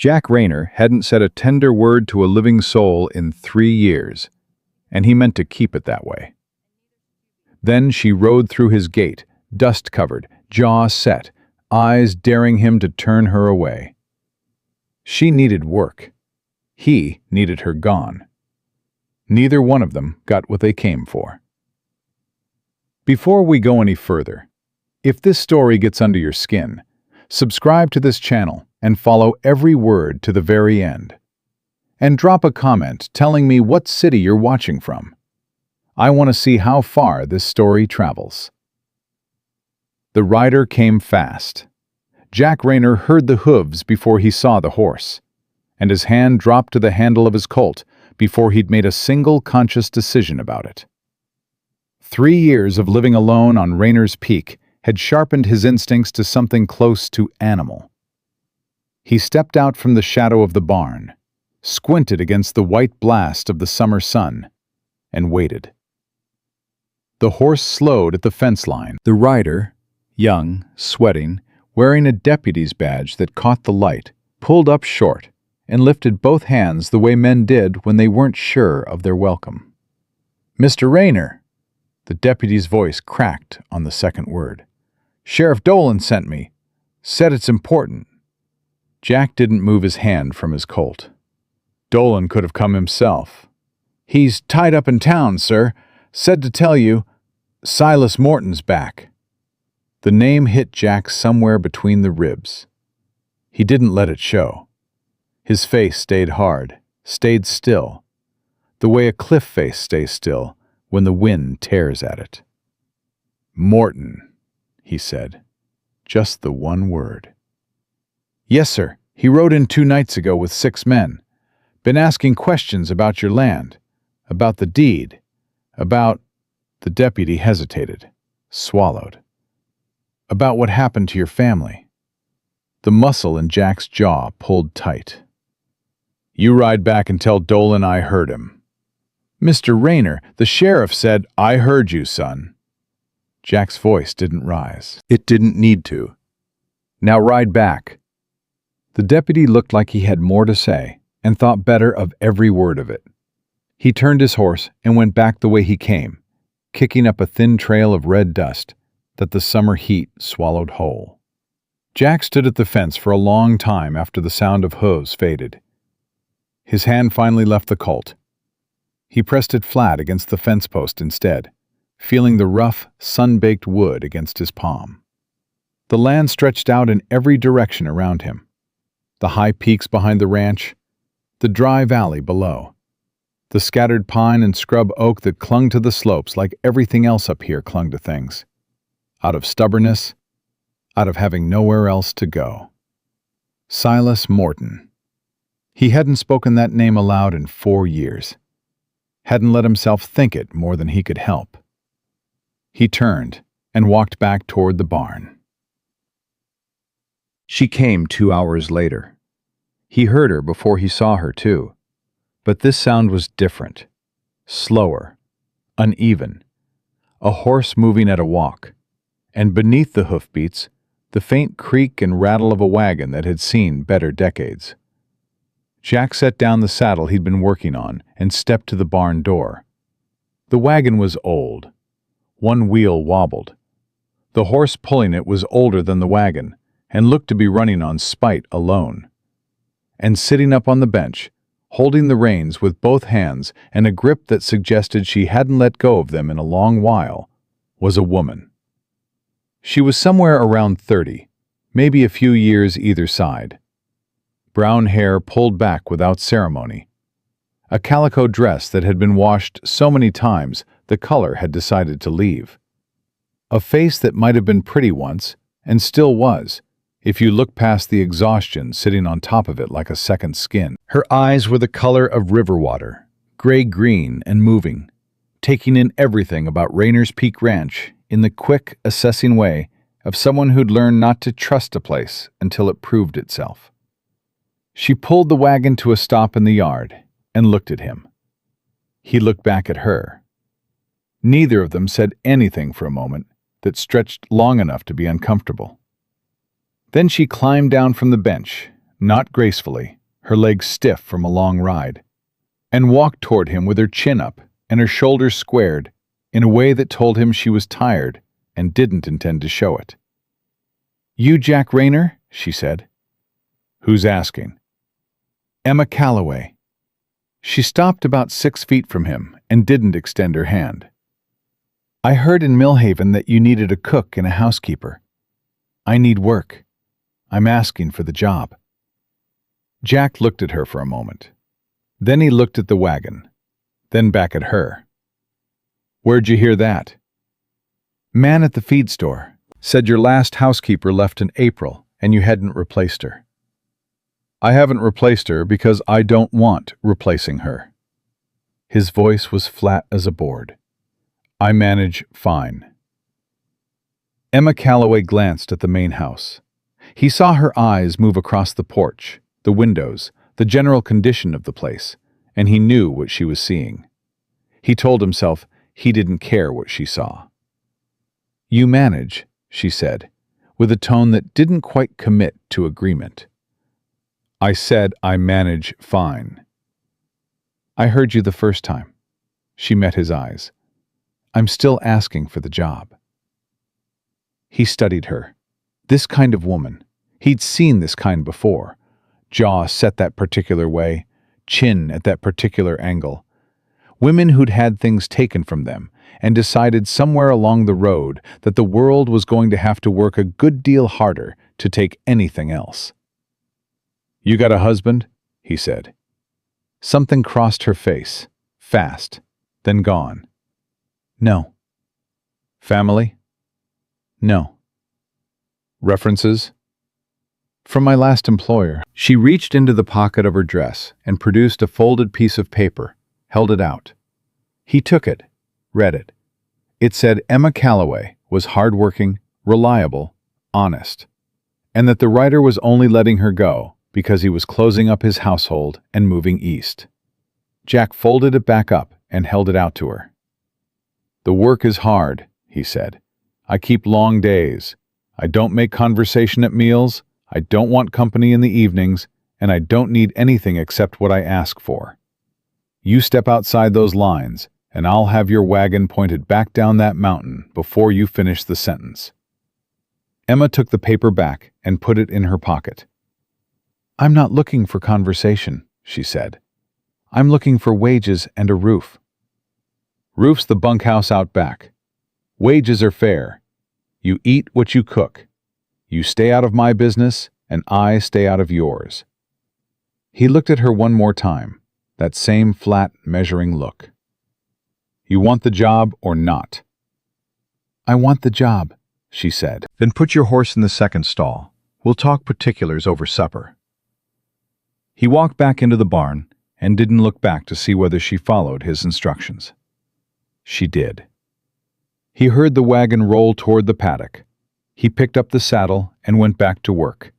Jack Rayner hadn't said a tender word to a living soul in 3 years, and he meant to keep it that way. Then she rode through his gate, dust-covered, jaw set, eyes daring him to turn her away. She needed work. He needed her gone. Neither one of them got what they came for. Before we go any further, if this story gets under your skin, subscribe to this channel and follow every word to the very end. And drop a comment telling me what city you're watching from. I want to see how far this story travels. The rider came fast. Jack Rayner heard the hooves before he saw the horse, and his hand dropped to the handle of his colt before he'd made a single conscious decision about it. 3 years of living alone on Rayner's Peak had sharpened his instincts to something close to animal. He stepped out from the shadow of the barn, squinted against the white blast of the summer sun, and waited. The horse slowed at the fence line. The rider, young, sweating, wearing a deputy's badge that caught the light, pulled up short and lifted both hands the way men did when they weren't sure of their welcome. "Mr. Rayner," the deputy's voice cracked on the second word. "Sheriff Dolan sent me. Said it's important." Jack didn't move his hand from his colt. "Dolan could have come himself." "He's tied up in town, sir. Said to tell you, Silas Morton's back." The name hit Jack somewhere between the ribs. He didn't let it show. His face stayed hard, stayed still, the way a cliff face stays still when the wind tears at it. "Morton," he said. Just the one word. "Yes, sir. He rode in 2 nights ago with 6 men. Been asking questions about your land, about the deed, about—" The deputy hesitated, swallowed. "About what happened to your family." The muscle in Jack's jaw pulled tight. "You ride back and tell Dolan I heard him." "Mr. Rayner, the sheriff said—" "I heard you, son." Jack's voice didn't rise. It didn't need to. "Now ride back." The deputy looked like he had more to say and thought better of every word of it. He turned his horse and went back the way he came, kicking up a thin trail of red dust that the summer heat swallowed whole. Jack stood at the fence for a long time after the sound of hooves faded. His hand finally left the colt. He pressed it flat against the fence post instead, feeling the rough, sun-baked wood against his palm. The land stretched out in every direction around him. The high peaks behind the ranch, the dry valley below, the scattered pine and scrub oak that clung to the slopes like everything else up here clung to things. Out of stubbornness, out of having nowhere else to go. Silas Morton. He hadn't spoken that name aloud in 4 years. Hadn't let himself think it more than he could help. He turned and walked back toward the barn. She came 2 hours later. He heard her before he saw her, too. But this sound was different. Slower. Uneven. A horse moving at a walk. And beneath the hoofbeats, the faint creak and rattle of a wagon that had seen better decades. Jack set down the saddle he'd been working on and stepped to the barn door. The wagon was old. One wheel wobbled. The horse pulling it was older than the wagon and looked to be running on spite alone. And sitting up on the bench, holding the reins with both hands and a grip that suggested she hadn't let go of them in a long while, was a woman. She was somewhere around 30, maybe a few years either side. Brown hair pulled back without ceremony. A calico dress that had been washed so many times the color had decided to leave. A face that might have been pretty once, and still was, if you look past the exhaustion sitting on top of it like a second skin. Her eyes were the color of river water, gray-green and moving, taking in everything about Rayner's Peak Ranch in the quick, assessing way of someone who'd learned not to trust a place until it proved itself. She pulled the wagon to a stop in the yard and looked at him. He looked back at her. Neither of them said anything for a moment that stretched long enough to be uncomfortable. Then she climbed down from the bench, not gracefully, her legs stiff from a long ride, and walked toward him with her chin up and her shoulders squared in a way that told him she was tired and didn't intend to show it. "You Jack Rayner?" she said. "Who's asking?" "Emma Calloway." She stopped about 6 feet from him and didn't extend her hand. "I heard in Millhaven that you needed a cook and a housekeeper. I need work. I'm asking for the job." Jack looked at her for a moment. Then he looked at the wagon, then back at her. "Where'd you hear that?" "Man at the feed store. Said your last housekeeper left in April and you hadn't replaced her." "I haven't replaced her because I don't want replacing her." His voice was flat as a board. "I manage fine." Emma Calloway glanced at the main house. He saw her eyes move across the porch, the windows, the general condition of the place, and he knew what she was seeing. He told himself he didn't care what she saw. "You manage," she said, with a tone that didn't quite commit to agreement. "I said I manage fine." "I heard you the first time." She met his eyes. "I'm still asking for the job." He studied her. This kind of woman. He'd seen this kind before. Jaw set that particular way, chin at that particular angle. Women who'd had things taken from them and decided somewhere along the road that the world was going to have to work a good deal harder to take anything else. "You got a husband?" he said. Something crossed her face, fast, then gone. "No." "Family?" "No." "References?" "From my last employer." She reached into the pocket of her dress and produced a folded piece of paper, held it out. He took it, read it. It said Emma Calloway was hardworking, reliable, honest, and that the writer was only letting her go because he was closing up his household and moving east. Jack folded it back up and held it out to her. "The work is hard," he said. "I keep long days. I don't make conversation at meals. I don't want company in the evenings, and I don't need anything except what I ask for. You step outside those lines, and I'll have your wagon pointed back down that mountain before you finish the sentence." Emma took the paper back and put it in her pocket. "I'm not looking for conversation," she said. "I'm looking for wages and a roof." "Roof's the bunkhouse out back. Wages are fair. You eat what you cook. You stay out of my business, and I stay out of yours." He looked at her one more time, that same flat, measuring look. "You want the job or not?" "I want the job," she said. "Then put your horse in the second stall. We'll talk particulars over supper." He walked back into the barn and didn't look back to see whether she followed his instructions. She did. He heard the wagon roll toward the paddock. He picked up the saddle and went back to work,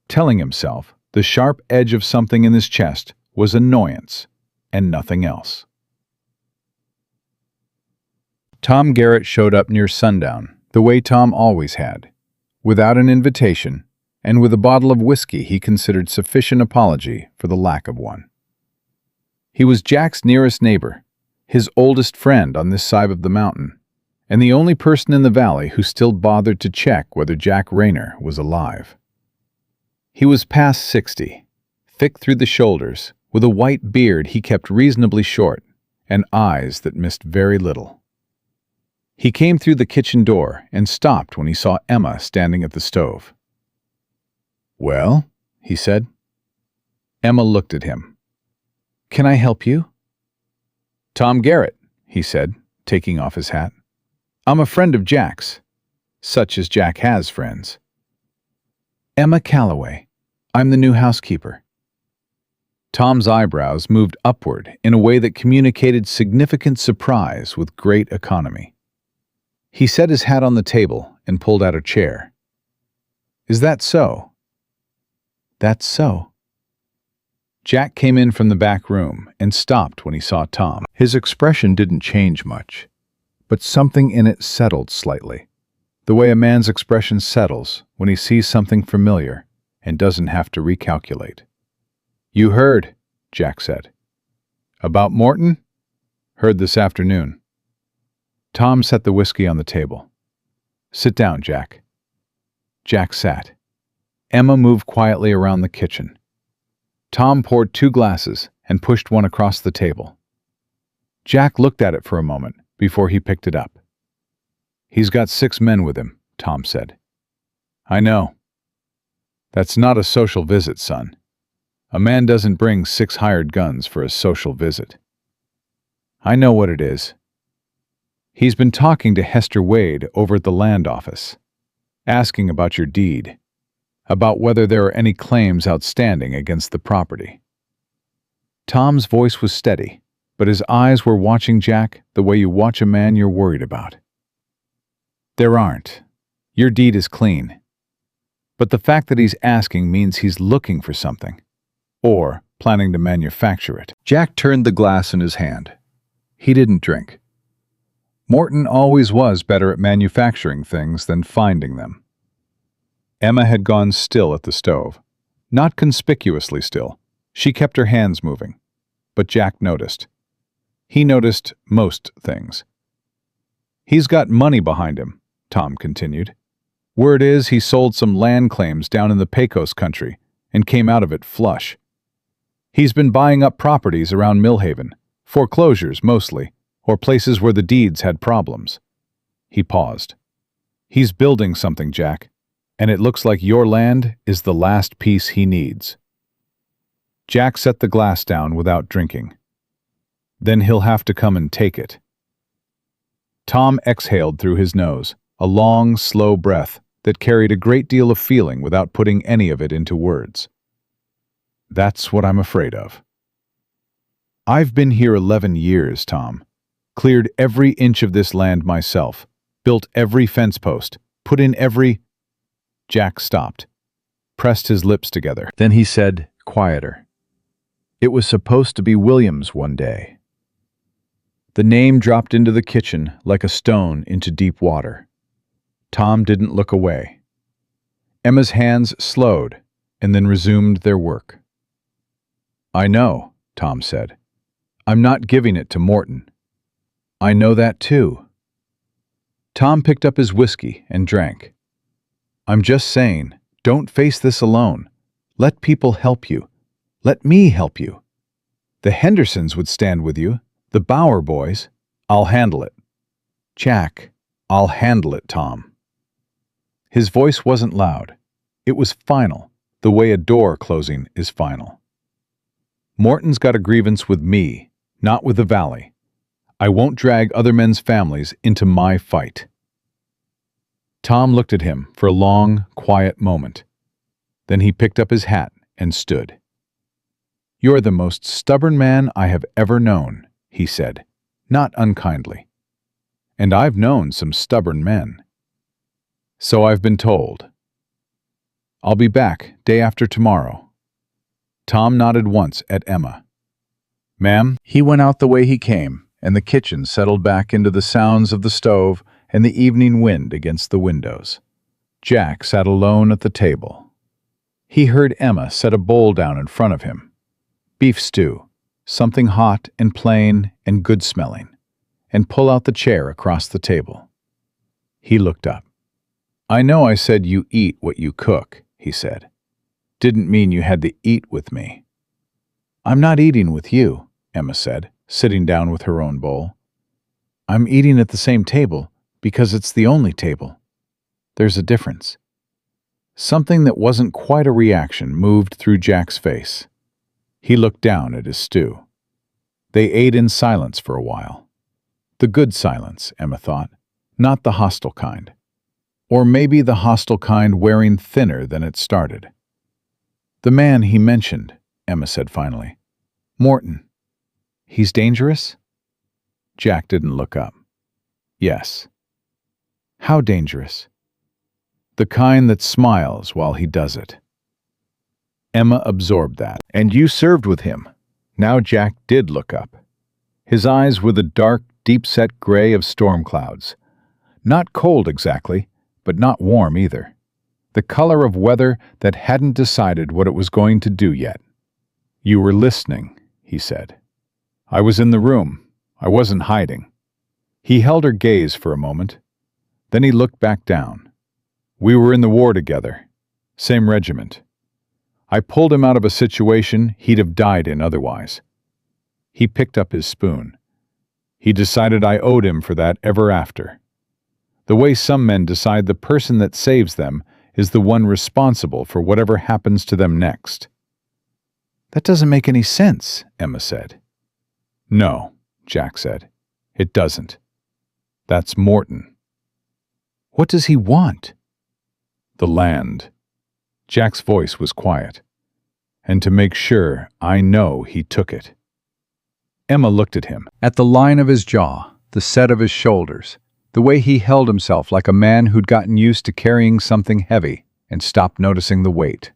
telling himself the sharp edge of something in his chest was annoyance and nothing else. Tom Garrett showed up near sundown, the way Tom always had, without an invitation, and with a bottle of whiskey he considered sufficient apology for the lack of one. He was Jack's nearest neighbor, his oldest friend on this side of the mountain, and the only person in the valley who still bothered to check whether Jack Rayner was alive. He was past 60, thick through the shoulders, with a white beard he kept reasonably short, and eyes that missed very little. He came through the kitchen door and stopped when he saw Emma standing at the stove. "Well?" he said. Emma looked at him. "Can I help you?" "Tom Garrett," he said, taking off his hat. "I'm a friend of Jack's, such as Jack has friends." "Emma Calloway. I'm the new housekeeper." Tom's eyebrows moved upward in a way that communicated significant surprise with great economy. He set his hat on the table and pulled out a chair. "Is that so?" "That's so." Jack came in from the back room and stopped when he saw Tom. His expression didn't change much, but something in it settled slightly, the way a man's expression settles when he sees something familiar and doesn't have to recalculate. "You heard," Jack said. "About Morton?" "Heard this afternoon." Tom set the whiskey on the table. "Sit down, Jack." Jack sat. Emma moved quietly around the kitchen. Tom poured 2 glasses and pushed one across the table. Jack looked at it for a moment before he picked it up. "He's got 6 men with him," Tom said. "I know. That's not a social visit, son. A man doesn't bring 6 hired guns for a social visit." "I know what it is. He's been talking to Hester Wade over at the land office, asking about your deed, about whether there are any claims outstanding against the property." Tom's voice was steady, but his eyes were watching Jack the way you watch a man you're worried about. "There aren't. Your deed is clean. But the fact that he's asking means he's looking for something, or planning to manufacture it." Jack turned the glass in his hand. He didn't drink. Morton always was better at manufacturing things than finding them. Emma had gone still at the stove. Not conspicuously still. She kept her hands moving. But Jack noticed. He noticed most things. "He's got money behind him," Tom continued. "Word is he sold some land claims down in the Pecos country and came out of it flush. He's been buying up properties around Millhaven, foreclosures mostly, or places where the deeds had problems." He paused. "He's building something, Jack, and it looks like your land is the last piece he needs." Jack set the glass down without drinking. "Then he'll have to come and take it." Tom exhaled through his nose, a long, slow breath that carried a great deal of feeling without putting any of it into words. "That's what I'm afraid of. I've been here 11 years, Tom. Cleared every inch of this land myself, built every fence post, put in every—" Jack stopped, pressed his lips together. Then he said, quieter, "It was supposed to be Williams one day." The name dropped into the kitchen like a stone into deep water. Tom didn't look away. Emma's hands slowed and then resumed their work. "I know," Tom said. "I'm not giving it to Morton. I know that too." Tom picked up his whiskey and drank. "I'm just saying, don't face this alone. Let people help you. Let me help you. The Hendersons would stand with you, the Bauer boys. I'll handle it." "Jack, I'll handle it, Tom." His voice wasn't loud. It was final, the way a door closing is final. "Morton's got a grievance with me, not with the Valley. I won't drag other men's families into my fight." Tom looked at him for a long, quiet moment. Then he picked up his hat and stood. "You're the most stubborn man I have ever known," he said, not unkindly. "And I've known some stubborn men." "So I've been told." "I'll be back day after tomorrow." Tom nodded once at Emma. "Ma'am?" He went out the way he came, and the kitchen settled back into the sounds of the stove and the evening wind against the windows. Jack sat alone at the table. He heard Emma set a bowl down in front of him. Beef stew, something hot and plain and good-smelling, and pull out the chair across the table. He looked up. "I know I said you eat what you cook," he said. "Didn't mean you had to eat with me." "I'm not eating with you," Emma said, sitting down with her own bowl. "I'm eating at the same table because it's the only table. There's a difference." Something that wasn't quite a reaction moved through Jack's face. He looked down at his stew. They ate in silence for a while. The good silence, Emma thought, not the hostile kind. Or maybe the hostile kind wearing thinner than it started. "The man he mentioned," Emma said finally. "Morton. He's dangerous?" Jack didn't look up. "Yes." "How dangerous?" "The kind that smiles while he does it." Emma absorbed that. "And you served with him." Now Jack did look up. His eyes were the dark, deep-set gray of storm clouds. Not cold exactly, but not warm either. the color of weather that hadn't decided what it was going to do yet. "You were listening," he said. "I was in the room. I wasn't hiding." He held her gaze for a moment. Then he looked back down. "We were in the war together. Same regiment. I pulled him out of a situation he'd have died in otherwise." He picked up his spoon. "He decided I owed him for that ever after. The way some men decide the person that saves them is the one responsible for whatever happens to them next." "That doesn't make any sense," Emma said. "No," Jack said. "It doesn't. That's Morton." "What does he want?" "The land." Jack's voice was quiet. "And to make sure, I know he took it." Emma looked at him, at the line of his jaw, the set of his shoulders, the way he held himself like a man who'd gotten used to carrying something heavy and stopped noticing the weight.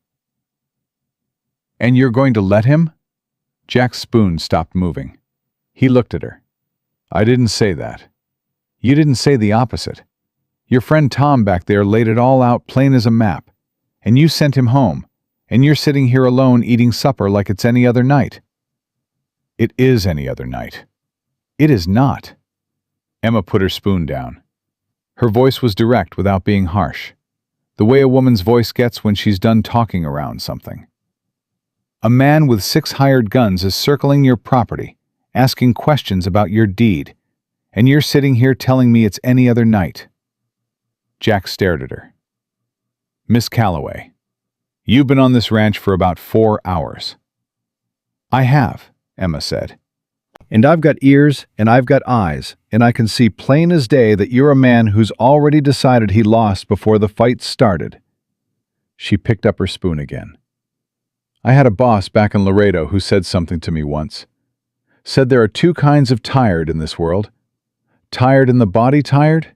"And you're going to let him?" Jack's spoon stopped moving. He looked at her. "I didn't say that. You didn't say the opposite. Your friend Tom back there laid it all out plain as a map, and you sent him home, and you're sitting here alone eating supper like it's any other night." "It is any other night." "It is not." Emma put her spoon down. Her voice was direct without being harsh, the way a woman's voice gets when she's done talking around something. "A man with 6 hired guns is circling your property, asking questions about your deed, and you're sitting here telling me it's any other night." Jack stared at her. "Miss Calloway, you've been on this ranch for about 4 hours." "I have," Emma said. "And I've got ears and I've got eyes, and I can see plain as day that you're a man who's already decided he lost before the fight started." She picked up her spoon again. "I had a boss back in Laredo who said something to me once. Said there are 2 kinds of tired in this world. Tired in the body tired,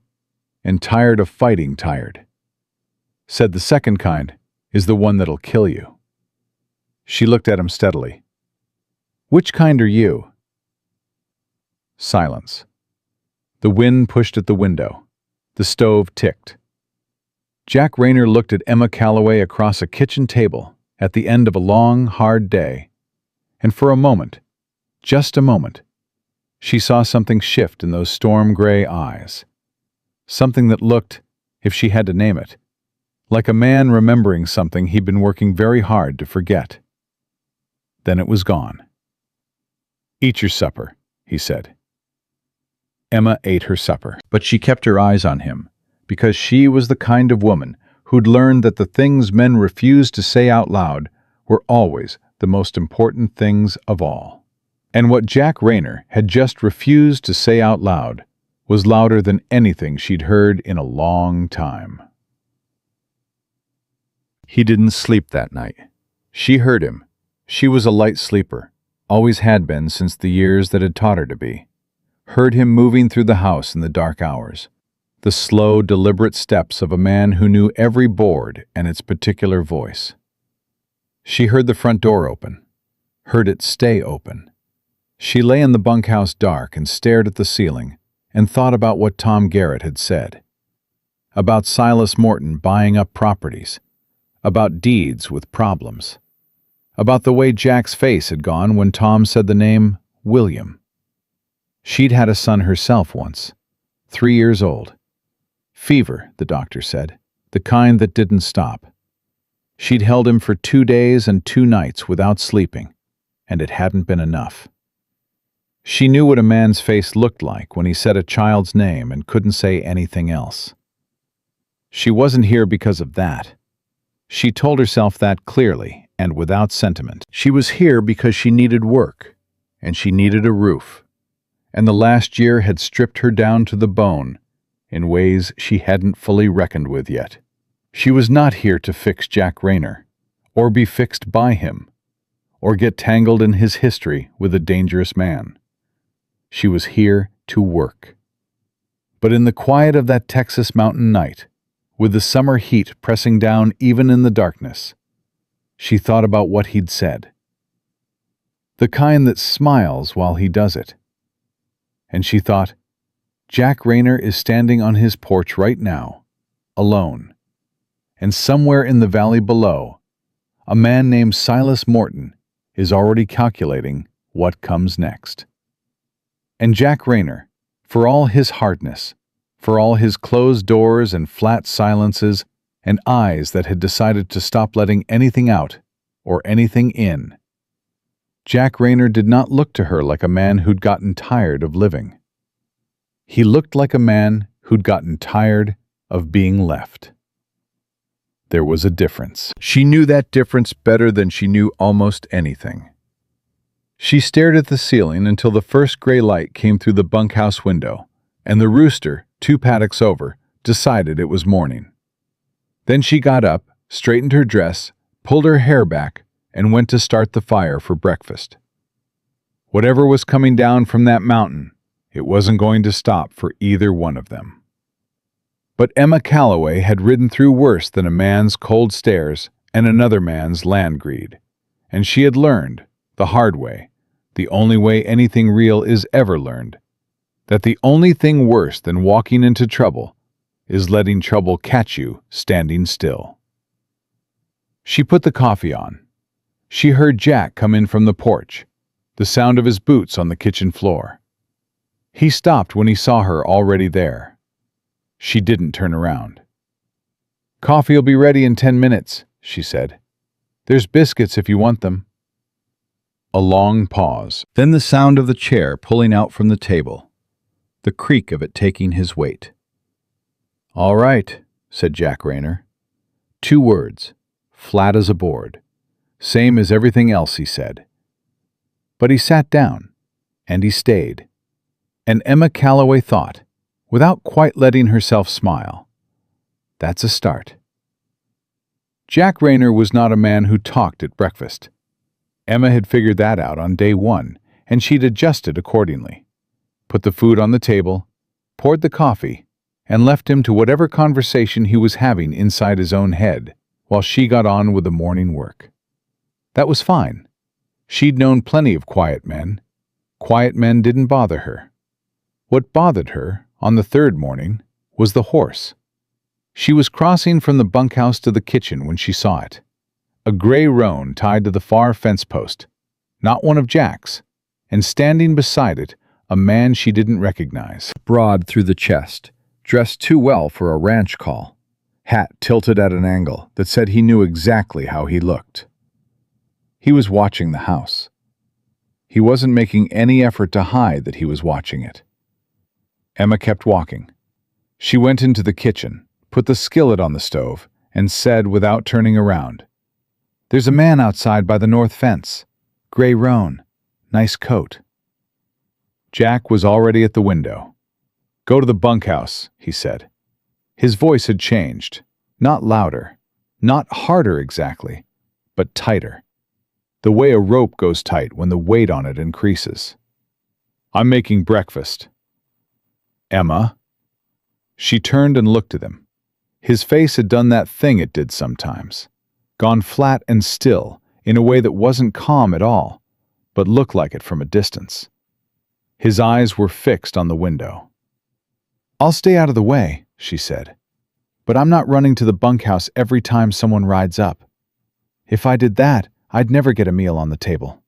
and tired of fighting tired. Said the second kind is the one that'll kill you." She looked at him steadily. "Which kind are you?" Silence. The wind pushed at the window. The stove ticked. Jack Rayner looked at Emma Calloway across a kitchen table at the end of a long, hard day, and for a moment, just a moment, she saw something shift in those storm-gray eyes. Something that looked, if she had to name it, like a man remembering something he'd been working very hard to forget. Then it was gone. "Eat your supper," he said. Emma ate her supper, but she kept her eyes on him, because she was the kind of woman who'd learned that the things men refused to say out loud were always the most important things of all. And what Jack Rayner had just refused to say out loud was louder than anything she'd heard in a long time. He didn't sleep that night. She heard him. She was a light sleeper, always had been since the years that had taught her to be. Heard him moving through the house in the dark hours, the slow, deliberate steps of a man who knew every board and its particular voice. She heard the front door open, heard it stay open. She lay in the bunkhouse dark and stared at the ceiling and thought about what Tom Garrett had said, about Silas Morton buying up properties, about deeds with problems, about the way Jack's face had gone when Tom said the name William. She'd had a son herself once, 3 years old. Fever, the doctor said, the kind that didn't stop. She'd held him for 2 days and 2 nights without sleeping, and it hadn't been enough. She knew what a man's face looked like when he said a child's name and couldn't say anything else. She wasn't here because of that. She told herself that clearly and without sentiment. She was here because she needed work, and she needed a roof. And the last year had stripped her down to the bone in ways she hadn't fully reckoned with yet. She was not here to fix Jack Rayner, or be fixed by him, or get tangled in his history with a dangerous man. She was here to work. But in the quiet of that Texas mountain night, with the summer heat pressing down even in the darkness, she thought about what he'd said. The kind that smiles while he does it. And she thought, Jack Rayner is standing on his porch right now, alone, and somewhere in the valley below, a man named Silas Morton is already calculating what comes next. And Jack Rayner, for all his hardness, for all his closed doors and flat silences and eyes that had decided to stop letting anything out or anything in, Jack Rayner did not look to her like a man who'd gotten tired of living. He looked like a man who'd gotten tired of being left. There was a difference. She knew that difference better than she knew almost anything. She stared at the ceiling until the first gray light came through the bunkhouse window, and the rooster, 2 paddocks over, decided it was morning. Then she got up, straightened her dress, pulled her hair back, and went to start the fire for breakfast. Whatever was coming down from that mountain, it wasn't going to stop for either one of them. But Emma Calloway had ridden through worse than a man's cold stares and another man's land greed, and she had learned, the hard way, the only way anything real is ever learned, that the only thing worse than walking into trouble is letting trouble catch you standing still. She put the coffee on. She heard Jack come in from the porch, the sound of his boots on the kitchen floor. He stopped when he saw her already there. She didn't turn around. "Coffee'll be ready in 10 minutes, she said. "There's biscuits if you want them." A long pause, then the sound of the chair pulling out from the table, the creak of it taking his weight. "All right," said Jack Rayner. 2 words, flat as a board. Same as everything else he said. But he sat down, and he stayed. And Emma Calloway thought, without quite letting herself smile, that's a start. Jack Rayner was not a man who talked at breakfast. Emma had figured that out on day 1, and she'd adjusted accordingly. Put the food on the table, poured the coffee, and left him to whatever conversation he was having inside his own head while she got on with the morning work. That was fine. She'd known plenty of quiet men. Quiet men didn't bother her. What bothered her, on the 3rd morning, was the horse. She was crossing from the bunkhouse to the kitchen when she saw it. A gray roan tied to the far fence post, not one of Jack's, and standing beside it, a man she didn't recognize. Broad through the chest, dressed too well for a ranch call, hat tilted at an angle that said he knew exactly how he looked. He was watching the house. He wasn't making any effort to hide that he was watching it. Emma kept walking. She went into the kitchen, put the skillet on the stove, and said without turning around, "There's a man outside by the north fence. Gray roan. Nice coat." Jack was already at the window. "Go to the bunkhouse," he said. His voice had changed. Not louder, not harder exactly, but tighter. The way a rope goes tight when the weight on it increases. "I'm making breakfast." "Emma?" She turned and looked at him. His face had done that thing it did sometimes, gone flat and still in a way that wasn't calm at all, but looked like it from a distance. His eyes were fixed on the window. "I'll stay out of the way," she said, "but I'm not running to the bunkhouse every time someone rides up. If I did that, I'd never get a meal on the table."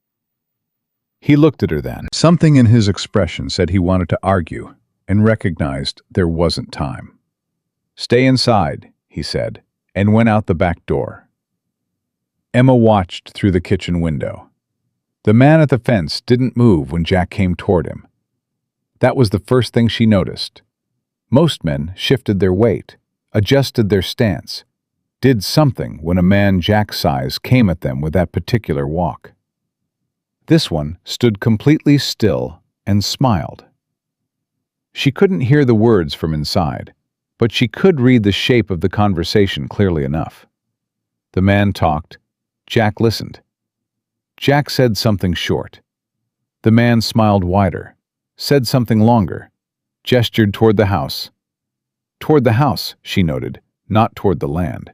He looked at her then. Something in his expression said he wanted to argue, and recognized there wasn't time. "Stay inside," he said, and went out the back door. Emma watched through the kitchen window. The man at the fence didn't move when Jack came toward him. That was the first thing she noticed. Most men shifted their weight, adjusted their stance, did something when a man Jack's size came at them with that particular walk. This one stood completely still and smiled. She couldn't hear the words from inside, but she could read the shape of the conversation clearly enough. The man talked. Jack listened. Jack said something short. The man smiled wider, said something longer, gestured toward the house. Toward the house, she noted, not toward the land.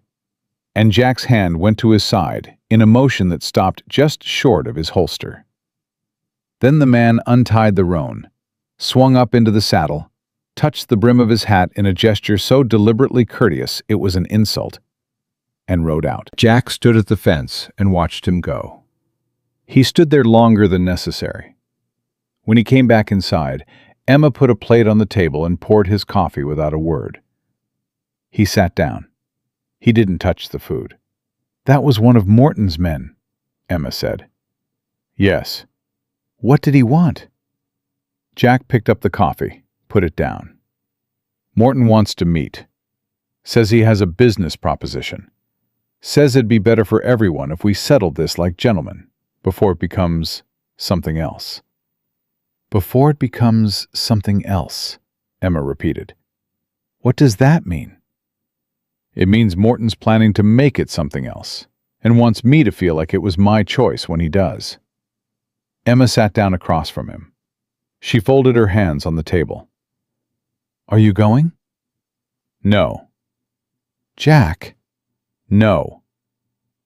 And Jack's hand went to his side in a motion that stopped just short of his holster. Then the man untied the roan, swung up into the saddle, touched the brim of his hat in a gesture so deliberately courteous it was an insult, and rode out. Jack stood at the fence and watched him go. He stood there longer than necessary. When he came back inside, Emma put a plate on the table and poured his coffee without a word. He sat down. He didn't touch the food. "That was one of Morton's men," Emma said. "Yes." "What did he want?" Jack picked up the coffee, put it down. "Morton wants to meet. Says he has a business proposition. Says it'd be better for everyone if we settled this like gentlemen, before it becomes something else." "Before it becomes something else," Emma repeated. "What does that mean?" "It means Morton's planning to make it something else, and wants me to feel like it was my choice when he does." Emma sat down across from him. She folded her hands on the table. "Are you going?" "No." "Jack." "No."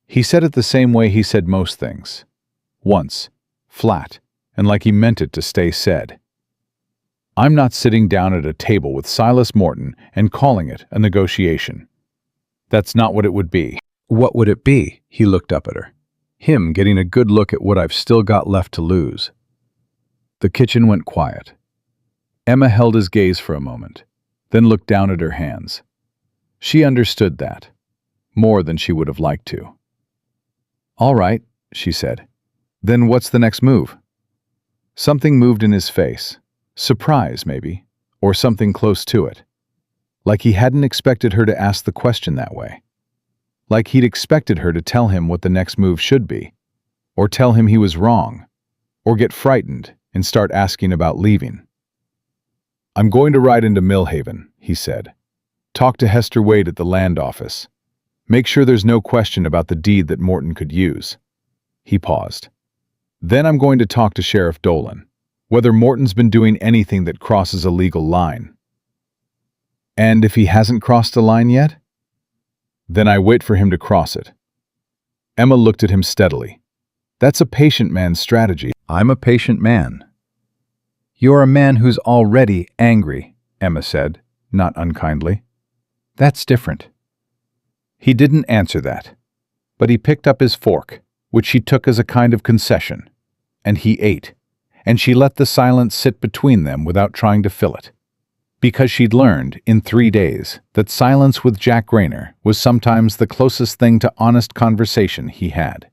He said it the same way he said most things. Once, flat, and like he meant it to stay said. "I'm not sitting down at a table with Silas Morton and calling it a negotiation. That's not what it would be." "What would it be?" He looked up at her. Him getting a good look at what I've still got left to lose. The kitchen went quiet. Emma held his gaze for a moment, then looked down at her hands. She understood that, more than she would have liked to. "All right," she said. "Then what's the next move?" Something moved in his face. Surprise, maybe, or something close to it. Like he hadn't expected her to ask the question that way. Like he'd expected her to tell him what the next move should be, or tell him he was wrong, or get frightened and start asking about leaving. "I'm going to ride into Millhaven," he said. "Talk to Hester Wade at the land office. Make sure there's no question about the deed that Morton could use." He paused. "Then I'm going to talk to Sheriff Dolan, whether Morton's been doing anything that crosses a legal line. And if he hasn't crossed a line yet? Then I wait for him to cross it." Emma looked at him steadily. "That's a patient man's strategy." "I'm a patient man." "You're a man who's already angry," Emma said, not unkindly. "That's different." He didn't answer that, but he picked up his fork, which she took as a kind of concession, and he ate, and she let the silence sit between them without trying to fill it. Because she'd learned, in 3 days, that silence with Jack Rayner was sometimes the closest thing to honest conversation he had.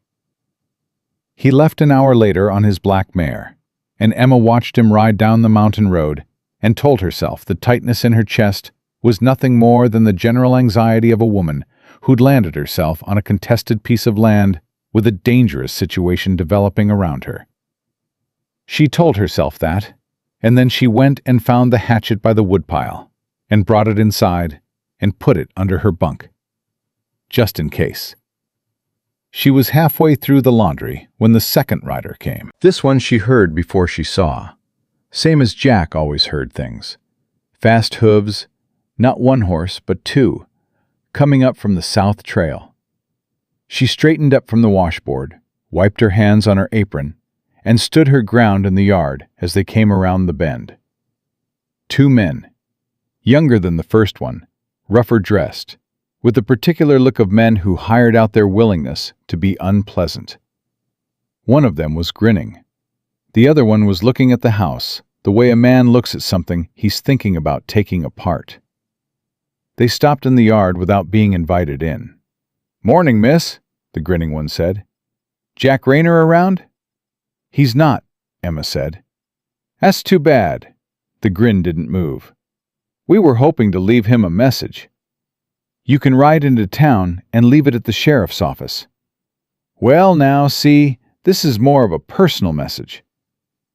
He left an hour later on his black mare, and Emma watched him ride down the mountain road and told herself the tightness in her chest was nothing more than the general anxiety of a woman who'd landed herself on a contested piece of land with a dangerous situation developing around her. She told herself that, and then she went and found the hatchet by the woodpile, and brought it inside, and put it under her bunk. Just in case. She was halfway through the laundry when the second rider came. This one she heard before she saw. Same as Jack always heard things. Fast hooves, not one horse, but 2, coming up from the south trail. She straightened up from the washboard, wiped her hands on her apron, and stood her ground in the yard as they came around the bend. 2 men, younger than the first one, rougher dressed, with the particular look of men who hired out their willingness to be unpleasant. One of them was grinning. The other one was looking at the house, the way a man looks at something he's thinking about taking apart. They stopped in the yard without being invited in. "Morning, miss," the grinning one said. "Jack Rayner around?" "He's not," Emma said. "That's too bad." The grin didn't move. "We were hoping to leave him a message." "You can ride into town and leave it at the sheriff's office." "Well, now, see, this is more of a personal message."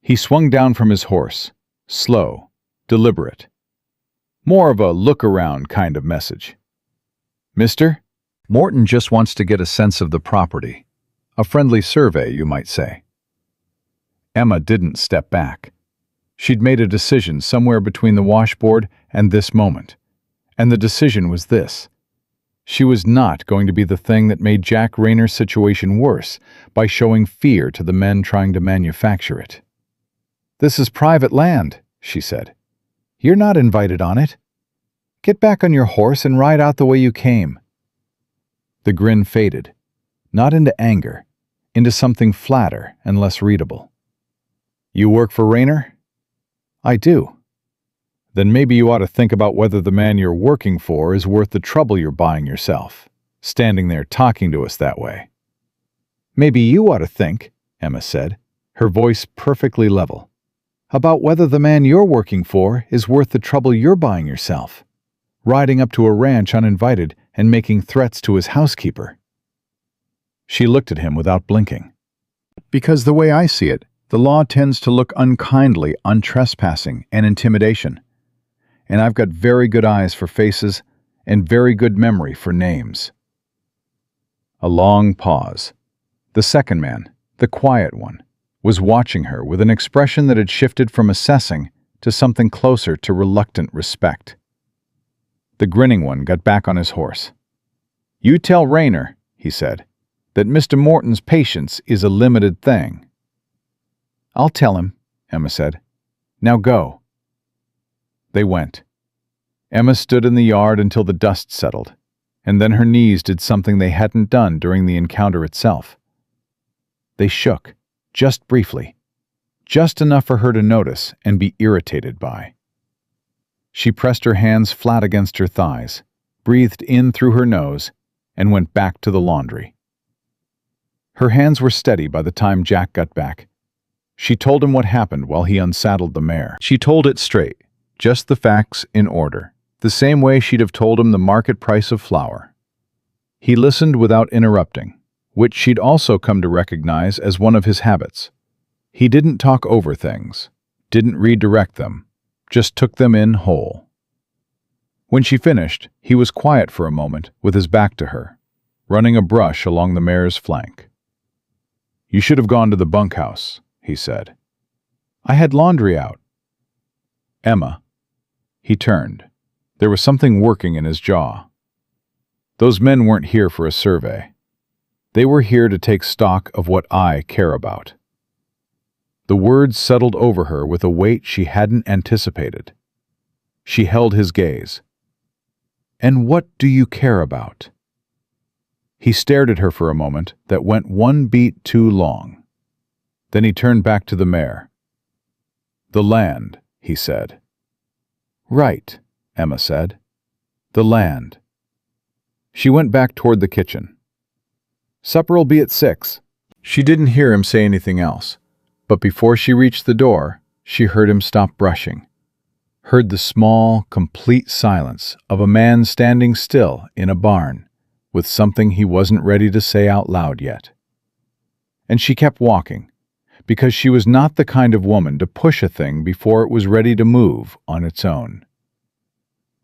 He swung down from his horse, slow, deliberate. "More of a look-around kind of message." "Mister, Morton just wants to get a sense of the property. A friendly survey, you might say." Emma didn't step back. She'd made a decision somewhere between the washboard and this moment, and the decision was this. She was not going to be the thing that made Jack Rayner's situation worse by showing fear to the men trying to manufacture it. "This is private land," she said. "You're not invited on it. Get back on your horse and ride out the way you came." The grin faded, not into anger, into something flatter and less readable. "You work for Rayner?" "I do." "Then maybe you ought to think about whether the man you're working for is worth the trouble you're buying yourself, standing there talking to us that way." "Maybe you ought to think," Emma said, her voice perfectly level, "about whether the man you're working for is worth the trouble you're buying yourself, riding up to a ranch uninvited and making threats to his housekeeper." She looked at him without blinking. "Because the way I see it, the law tends to look unkindly on trespassing and intimidation. And I've got very good eyes for faces and very good memory for names." A long pause. The second man, the quiet one, was watching her with an expression that had shifted from assessing to something closer to reluctant respect. The grinning one got back on his horse. "You tell Rayner," he said, "that Mr. Morton's patience is a limited thing." "I'll tell him," Emma said. "Now go." They went. Emma stood in the yard until the dust settled, and then her knees did something they hadn't done during the encounter itself. They shook, just briefly, just enough for her to notice and be irritated by. She pressed her hands flat against her thighs, breathed in through her nose, and went back to the laundry. Her hands were steady by the time Jack got back. She told him what happened while he unsaddled the mare. She told it straight, just the facts in order, the same way she'd have told him the market price of flour. He listened without interrupting, which she'd also come to recognize as one of his habits. He didn't talk over things, didn't redirect them, just took them in whole. When she finished, he was quiet for a moment with his back to her, running a brush along the mare's flank. "You should have gone to the bunkhouse," he said. "I had laundry out." "Emma." He turned. There was something working in his jaw. "Those men weren't here for a survey. They were here to take stock of what I care about." The words settled over her with a weight she hadn't anticipated. She held his gaze. "And what do you care about?" He stared at her for a moment that went one beat too long. Then he turned back to the mare. "The land," he said. "Right," Emma said. "The land." She went back toward the kitchen. "Supper'll be at 6. She didn't hear him say anything else, but before she reached the door, she heard him stop brushing. Heard the small, complete silence of a man standing still in a barn with something he wasn't ready to say out loud yet. And she kept walking, because she was not the kind of woman to push a thing before it was ready to move on its own.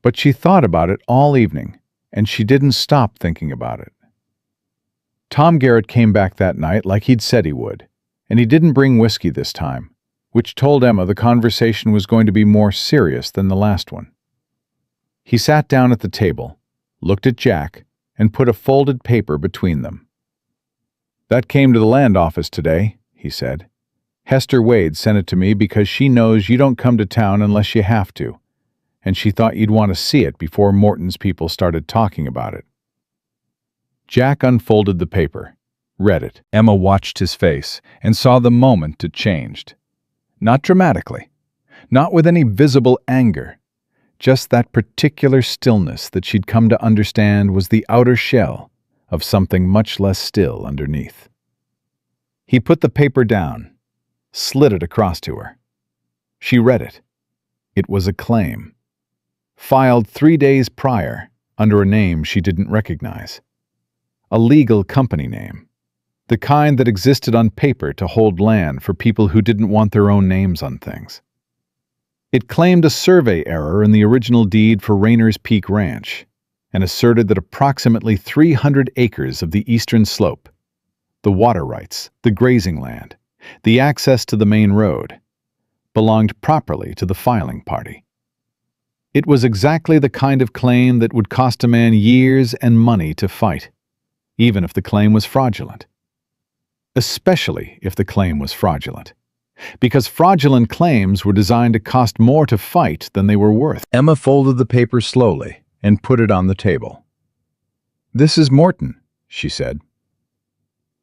But she thought about it all evening, and she didn't stop thinking about it. Tom Garrett came back that night like he'd said he would, and he didn't bring whiskey this time, which told Emma the conversation was going to be more serious than the last one. He sat down at the table, looked at Jack, and put a folded paper between them. "That came to the land office today," he said. "Hester Wade sent it to me because she knows you don't come to town unless you have to, and she thought you'd want to see it before Morton's people started talking about it." Jack unfolded the paper, read it. Emma watched his face and saw the moment it changed. Not dramatically, not with any visible anger, just that particular stillness that she'd come to understand was the outer shell of something much less still underneath. He put the paper down, slid it across to her. She read it. It was a claim, filed 3 days prior under a name she didn't recognize. A legal company name, the kind that existed on paper to hold land for people who didn't want their own names on things. It claimed a survey error in the original deed for Rayner's Peak Ranch and asserted that approximately 300 acres of the eastern slope, the water rights, the grazing land, the access to the main road, belonged properly to the filing party. It was exactly the kind of claim that would cost a man years and money to fight, even if the claim was fraudulent. Especially if the claim was fraudulent, because fraudulent claims were designed to cost more to fight than they were worth. Emma folded the paper slowly and put it on the table. "This is Morton," she said.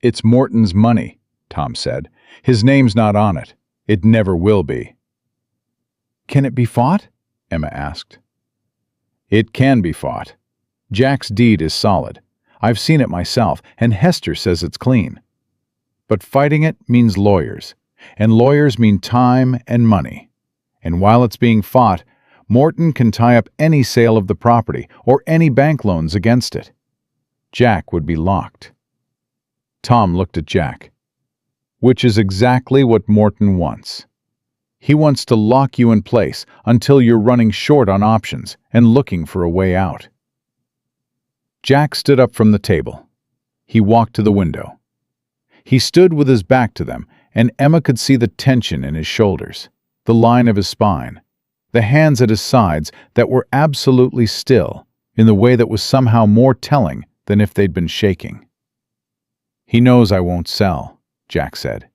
It's Morton's money, Tom said. His name's not on it. It never will be. Can it be fought? Emma asked. It can be fought. Jack's deed is solid. I've seen it myself, and Hester says it's clean. But fighting it means lawyers, and lawyers mean time and money. And while it's being fought, Morton can tie up any sale of the property or any bank loans against it. Jack would be locked. Tom looked at Jack. Which is exactly what Morton wants. He wants to lock you in place until you're running short on options and looking for a way out. Jack stood up from the table. He walked to the window. He stood with his back to them, and Emma could see the tension in his shoulders, the line of his spine, the hands at his sides that were absolutely still in the way that was somehow more telling than if they'd been shaking. He knows I won't sell, Jack said.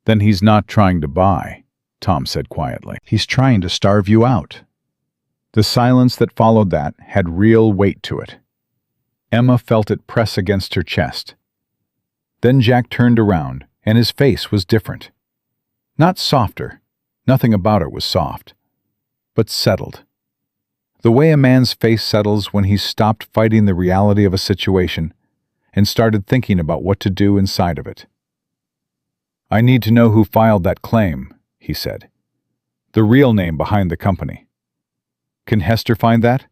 Then he's not trying to buy, Tom said quietly. He's trying to starve you out. The silence that followed that had real weight to it. Emma felt it press against her chest. Then Jack turned around, and his face was different. Not softer, nothing about it was soft, but settled. The way a man's face settles when he's stopped fighting the reality of a situation and started thinking about what to do inside of it. I need to know who filed that claim, he said. The real name behind the company. Can Hester find that?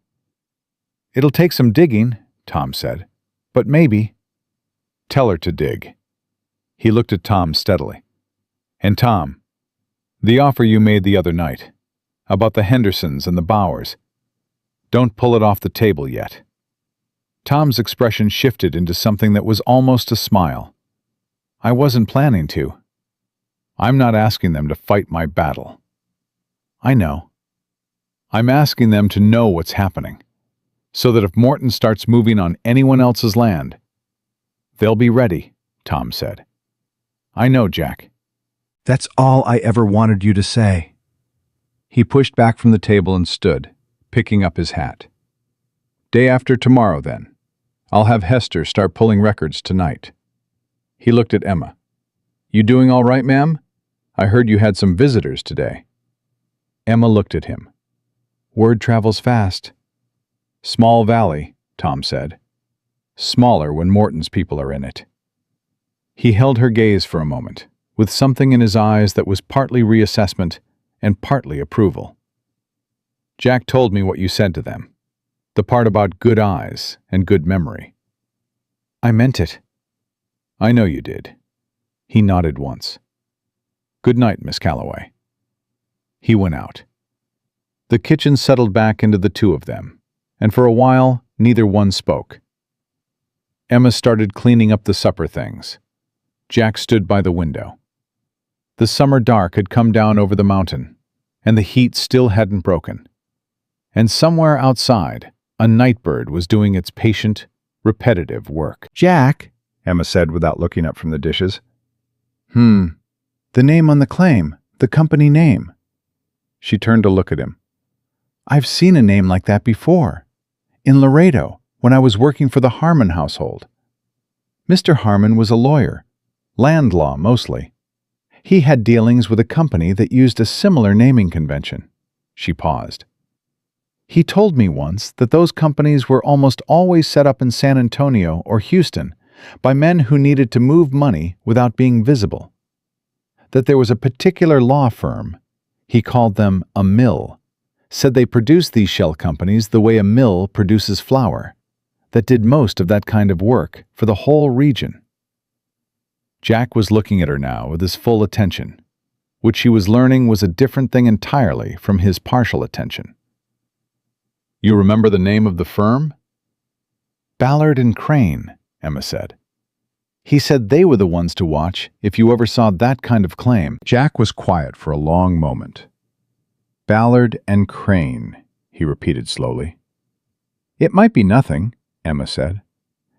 It'll take some digging, Tom said, but maybe. Tell her to dig. He looked at Tom steadily. And Tom, the offer you made the other night, about the Hendersons and the Bowers, don't pull it off the table yet. Tom's expression shifted into something that was almost a smile. I wasn't planning to. I'm not asking them to fight my battle. I know. I'm asking them to know what's happening, so that if Morton starts moving on anyone else's land, they'll be ready, Tom said. I know, Jack. That's all I ever wanted you to say. He pushed back from the table and stood, picking up his hat. Day after tomorrow, then. I'll have Hester start pulling records tonight. He looked at Emma. You doing all right, ma'am? I heard you had some visitors today. Emma looked at him. Word travels fast. Small valley, Tom said. Smaller when Morton's people are in it. He held her gaze for a moment, with something in his eyes that was partly reassessment and partly approval. Jack told me what you said to them. The part about good eyes and good memory. I meant it. I know you did. He nodded once. Good night, Miss Calloway. He went out. The kitchen settled back into the two of them, and for a while, neither one spoke. Emma started cleaning up the supper things. Jack stood by the window. The summer dark had come down over the mountain, and the heat still hadn't broken. And somewhere outside, a nightbird was doing its patient, repetitive work. Jack, Emma said without looking up from the dishes. The name on the claim, the company name. She turned to look at him. I've seen a name like that before. In Laredo, when I was working for the Harmon household. Mr. Harmon was a lawyer, land law mostly. He had dealings with a company that used a similar naming convention. She paused. He told me once that those companies were almost always set up in San Antonio or Houston by men who needed to move money without being visible. That there was a particular law firm, he called them a mill, said they produced these shell companies the way a mill produces flour, that did most of that kind of work for the whole region. Jack was looking at her now with his full attention, which she was learning was a different thing entirely from his partial attention. You remember the name of the firm? Ballard and Crane, Emma said. He said they were the ones to watch if you ever saw that kind of claim. Jack was quiet for a long moment. Ballard and Crane, he repeated slowly. It might be nothing, Emma said.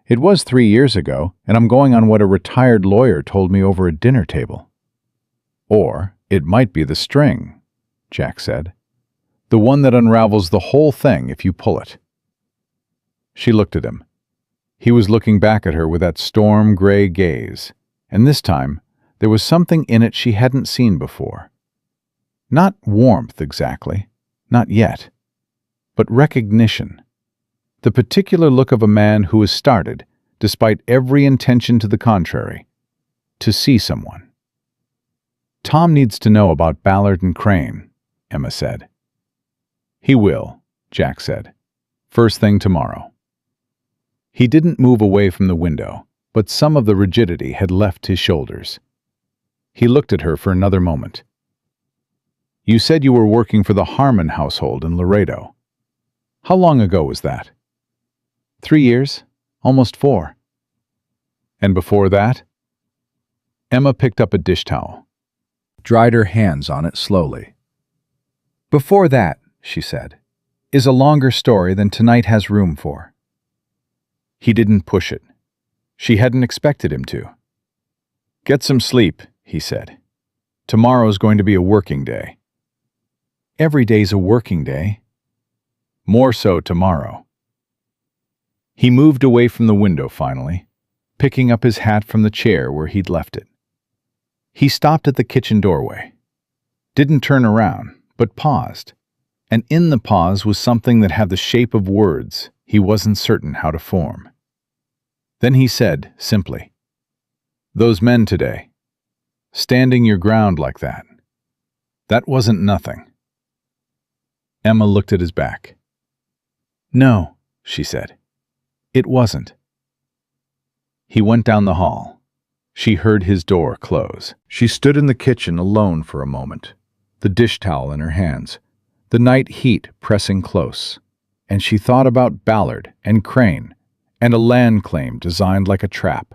It was 3 years ago, and I'm going on what a retired lawyer told me over a dinner table. Or it might be the string, Jack said. The one that unravels the whole thing if you pull it. She looked at him. He was looking back at her with that storm-gray gaze, and this time there was something in it she hadn't seen before. Not warmth exactly, not yet, but recognition. The particular look of a man who has started, despite every intention to the contrary, to see someone. "Tom needs to know about Ballard and Crane," Emma said. "He will," Jack said. "First thing tomorrow." He didn't move away from the window, but some of the rigidity had left his shoulders. He looked at her for another moment. "You said you were working for the Harmon household in Laredo. How long ago was that?" 3 years, almost 4. "And before that?" Emma picked up a dish towel, dried her hands on it slowly. "Before that," she said, "is a longer story than tonight has room for." He didn't push it. She hadn't expected him to. "Get some sleep," he said. "Tomorrow's going to be a working day." "Every day's a working day." "More so tomorrow." He moved away from the window finally, picking up his hat from the chair where he'd left it. He stopped at the kitchen doorway. Didn't turn around, but paused. And in the pause was something that had the shape of words he wasn't certain how to form. Then he said, simply, "Those men today, standing your ground like that wasn't nothing." Emma looked at his back. "No," she said. "It wasn't." He went down the hall. She heard his door close. She stood in the kitchen alone for a moment, the dish towel in her hands, the night heat pressing close, and she thought about Ballard and Crane, and a land claim designed like a trap,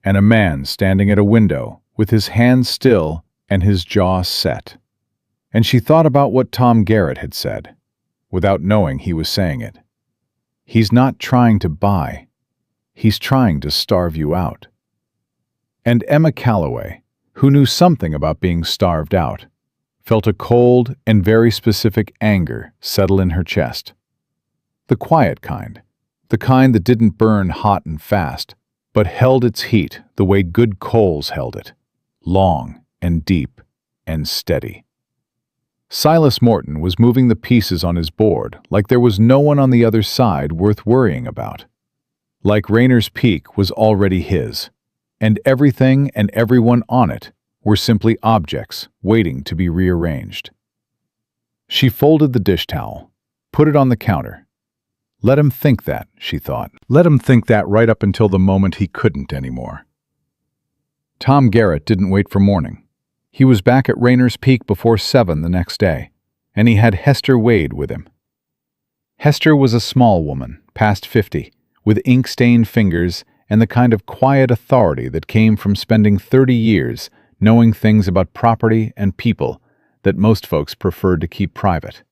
and a man standing at a window with his hands still and his jaw set. And she thought about what Tom Garrett had said, without knowing he was saying it. "He's not trying to buy. He's trying to starve you out." And Emma Calloway, who knew something about being starved out, felt a cold and very specific anger settle in her chest. The quiet kind, the kind that didn't burn hot and fast, but held its heat the way good coals held it, long and deep and steady. Silas Morton was moving the pieces on his board like there was no one on the other side worth worrying about. Like Rayner's Peak was already his, and everything and everyone on it were simply objects waiting to be rearranged. She folded the dish towel, put it on the counter. Let him think that, she thought. Let him think that right up until the moment he couldn't anymore. Tom Garrett didn't wait for morning. He was back at Rayner's Peak before 7 the next day, and he had Hester Wade with him. Hester was a small woman, past 50, with ink-stained fingers and the kind of quiet authority that came from spending 30 years knowing things about property and people that most folks preferred to keep private.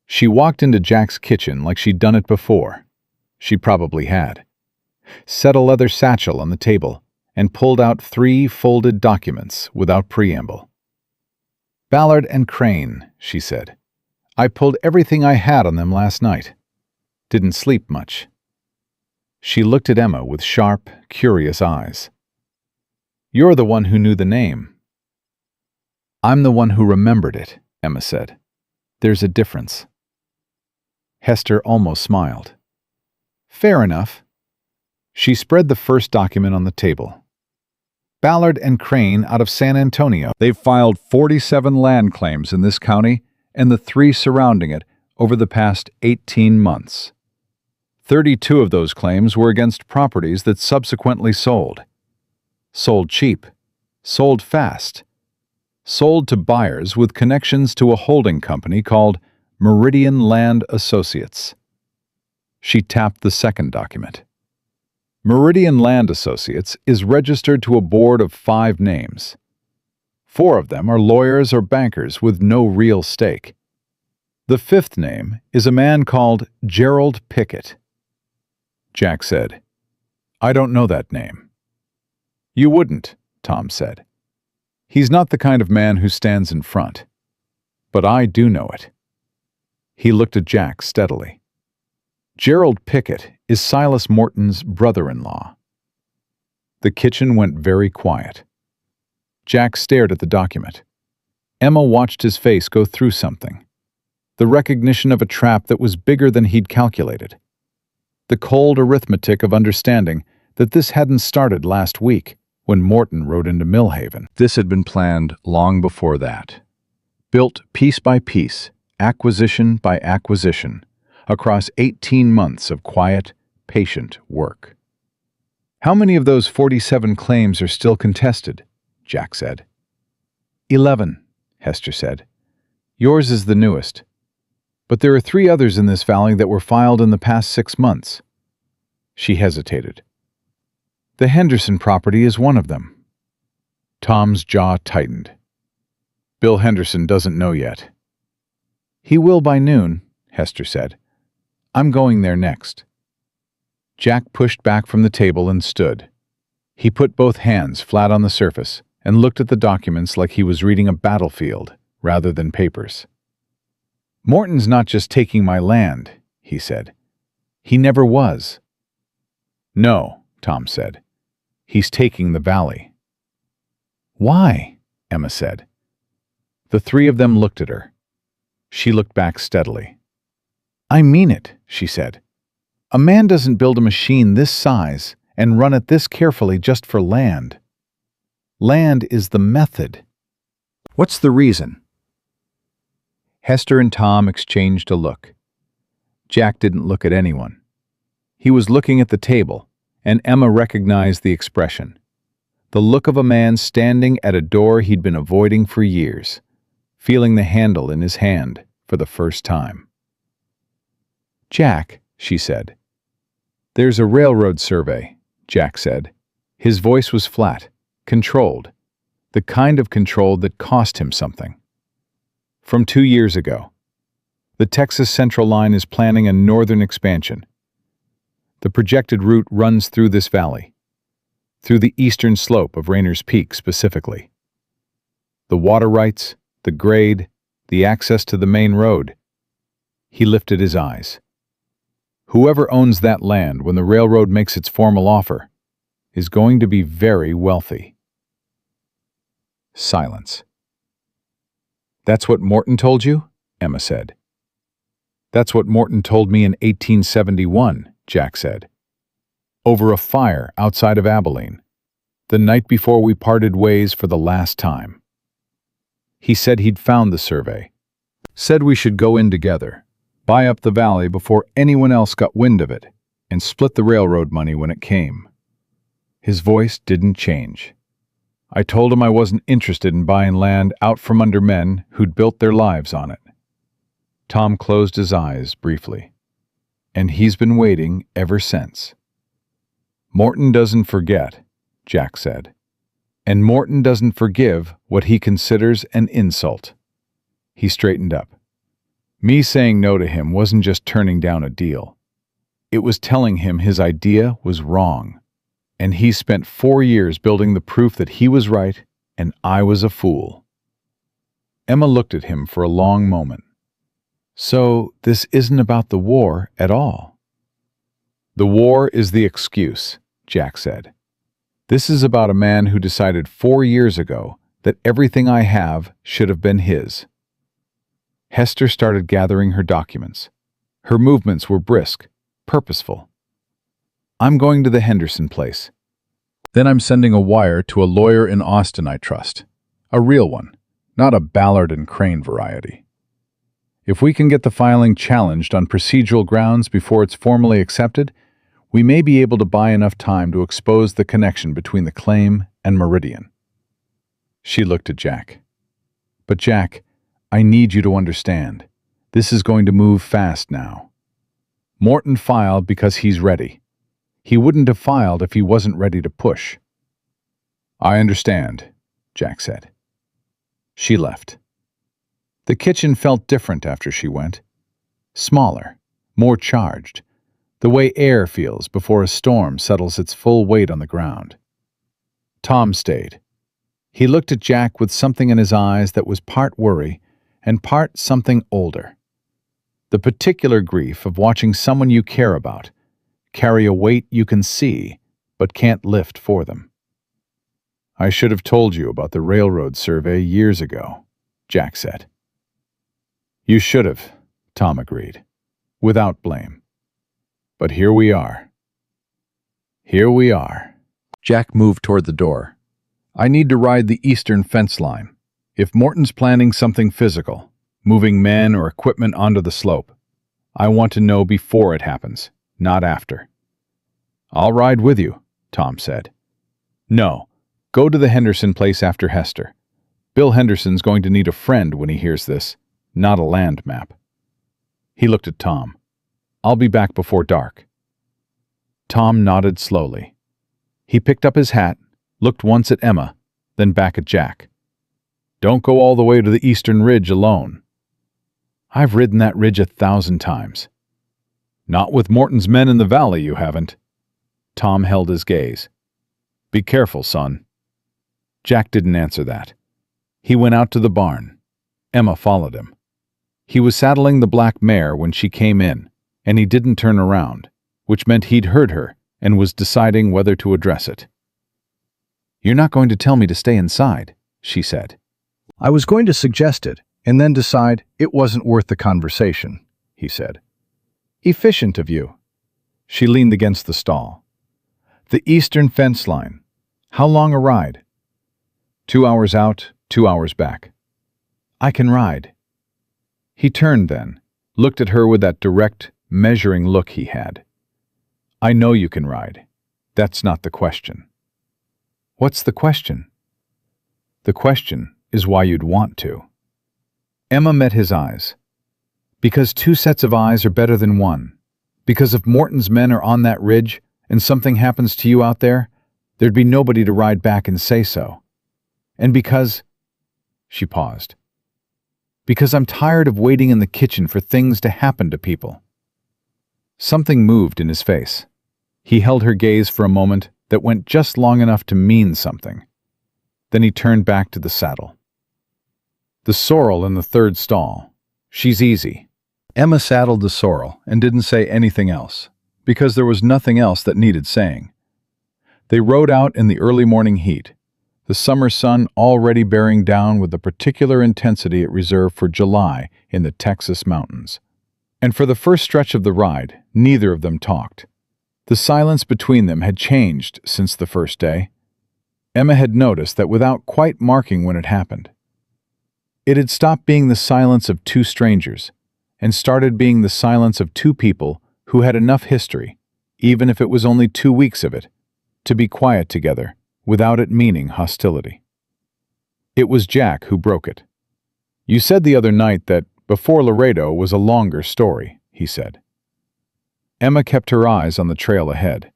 She walked into Jack's kitchen like she'd done it before. She probably had. Set a leather satchel on the table and pulled out 3 folded documents without preamble. "Ballard and Crane," she said. "I pulled everything I had on them last night. Didn't sleep much." She looked at Emma with sharp, curious eyes. "You're the one who knew the name." "I'm the one who remembered it," Emma said. "There's a difference." Hester almost smiled. "Fair enough." She spread the first document on the table. "Ballard and Crane out of San Antonio. They've filed 47 land claims in this county and the 3 surrounding it over the past 18 months. 32 of those claims were against properties that subsequently sold. Sold cheap. Sold fast. Sold to buyers with connections to a holding company called Meridian Land Associates." She tapped the second document. Meridian Land Associates is registered to a board of 5 names. 4 of them are lawyers or bankers with no real stake. The 5th name is a man called Gerald Pickett. Jack said, "I don't know that name." "You wouldn't," Tom said. "He's not the kind of man who stands in front. But I do know it." He looked at Jack steadily. "Gerald Pickett is Silas Morton's brother-in-law. The kitchen went very quiet. Jack stared at the document. Emma watched his face go through something. The recognition of a trap that was bigger than he'd calculated. The cold arithmetic of understanding that this hadn't started last week when Morton rode into Millhaven. This had been planned long before that. Built piece by piece, acquisition by acquisition, across 18 months of quiet, patient work. "How many of those 47 claims are still contested?" Jack said. 11, Hester said. "Yours is the newest. But there are 3 others in this valley that were filed in the past 6 months." She hesitated. "The Henderson property is one of them." Tom's jaw tightened. "Bill Henderson doesn't know yet." "He will by noon," Hester said. "I'm going there next." Jack pushed back from the table and stood. He put both hands flat on the surface and looked at the documents like he was reading a battlefield rather than papers. "Morton's not just taking my land," he said. "He never was." "No," Tom said. "He's taking the valley." "Why?" Emma said. The 3 of them looked at her. She looked back steadily. "I mean it," she said. "A man doesn't build a machine this size and run it this carefully just for land. Land is the method." "What's the reason?" Hester and Tom exchanged a look. Jack didn't look at anyone. He was looking at the table, and Emma recognized the expression. The look of a man standing at a door he'd been avoiding for years, feeling the handle in his hand for the first time. "Jack," she said. "There's a railroad survey," Jack said. His voice was flat, controlled, the kind of control that cost him something. "From 2 years ago. The Texas Central Line is planning a northern expansion. The projected route runs through this valley, through the eastern slope of Rayner's Peak specifically. The water rights, the grade, the access to the main road." He lifted his eyes. "Whoever owns that land when the railroad makes its formal offer is going to be very wealthy." Silence. "That's what Morton told you?" Emma said. "That's what Morton told me in 1871, Jack said. Over a fire outside of Abilene, the night before we parted ways for the last time. He said he'd found the survey, said we should go in together, buy up the valley before anyone else got wind of it, and split the railroad money when it came." His voice didn't change. "I told him I wasn't interested in buying land out from under men who'd built their lives on it." Tom closed his eyes briefly. "And he's been waiting ever since." "Morton doesn't forget," Jack said. "And Morton doesn't forgive what he considers an insult." He straightened up. "Me saying no to him wasn't just turning down a deal. It was telling him his idea was wrong. And he spent 4 years building the proof that he was right and I was a fool." Emma looked at him for a long moment. "So this isn't about the war at all?" "The war is the excuse," Jack said. "This is about a man who decided 4 years ago that everything I have should have been his." Hester started gathering her documents. Her movements were brisk, purposeful. "I'm going to the Henderson place. Then I'm sending a wire to a lawyer in Austin I trust. A real one, not a Ballard and Crane variety. If we can get the filing challenged on procedural grounds before it's formally accepted, we may be able to buy enough time to expose the connection between the claim and Meridian." She looked at Jack. "But Jack, I need you to understand. This is going to move fast now. Morton filed because he's ready. He wouldn't have filed if he wasn't ready to push." "I understand," Jack said. She left. The kitchen felt different after she went. Smaller, more charged, the way air feels before a storm settles its full weight on the ground. Tom stayed. He looked at Jack with something in his eyes that was part worry and part something older. The particular grief of watching someone you care about carry a weight you can see, but can't lift for them. I should have told you about the railroad survey years ago, Jack said. You should have, Tom agreed, without blame. But here we are. Here we are. Jack moved toward the door. I need to ride the eastern fence line. If Morton's planning something physical, moving men or equipment onto the slope, I want to know before it happens, not after. I'll ride with you, Tom said. No, go to the Henderson place after Hester. Bill Henderson's going to need a friend when he hears this, not a land map. He looked at Tom. I'll be back before dark. Tom nodded slowly. He picked up his hat, looked once at Emma, then back at Jack. Don't go all the way to the eastern ridge alone. I've ridden that ridge 1,000 times. Not with Morton's men in the valley, you haven't. Tom held his gaze. Be careful, son. Jack didn't answer that. He went out to the barn. Emma followed him. He was saddling the black mare when she came in, and he didn't turn around, which meant he'd heard her and was deciding whether to address it. You're not going to tell me to stay inside, she said. I was going to suggest it, and then decide it wasn't worth the conversation, he said. Efficient of you. She leaned against the stall. The eastern fence line. How long a ride? 2 hours out, 2 hours back. I can ride. He turned then, looked at her with that direct, measuring look he had. I know you can ride. That's not the question. What's the question? The question is why you'd want to. Emma met his eyes. Because 2 sets of eyes are better than 1. Because if Morton's men are on that ridge and something happens to you out there, there'd be nobody to ride back and say so. And because... She paused. Because I'm tired of waiting in the kitchen for things to happen to people. Something moved in his face. He held her gaze for a moment that went just long enough to mean something. Then he turned back to the saddle. The sorrel in the 3rd stall. She's easy. Emma saddled the sorrel and didn't say anything else, because there was nothing else that needed saying. They rode out in the early morning heat, the summer sun already bearing down with the particular intensity it reserved for July in the Texas mountains. And for the first stretch of the ride, neither of them talked. The silence between them had changed since the first day. Emma had noticed that without quite marking when it happened. It had stopped being the silence of 2 strangers and started being the silence of 2 people who had enough history, even if it was only 2 weeks of it, to be quiet together without it meaning hostility. It was Jack who broke it. You said the other night that Before Laredo was a longer story, he said. Emma kept her eyes on the trail ahead.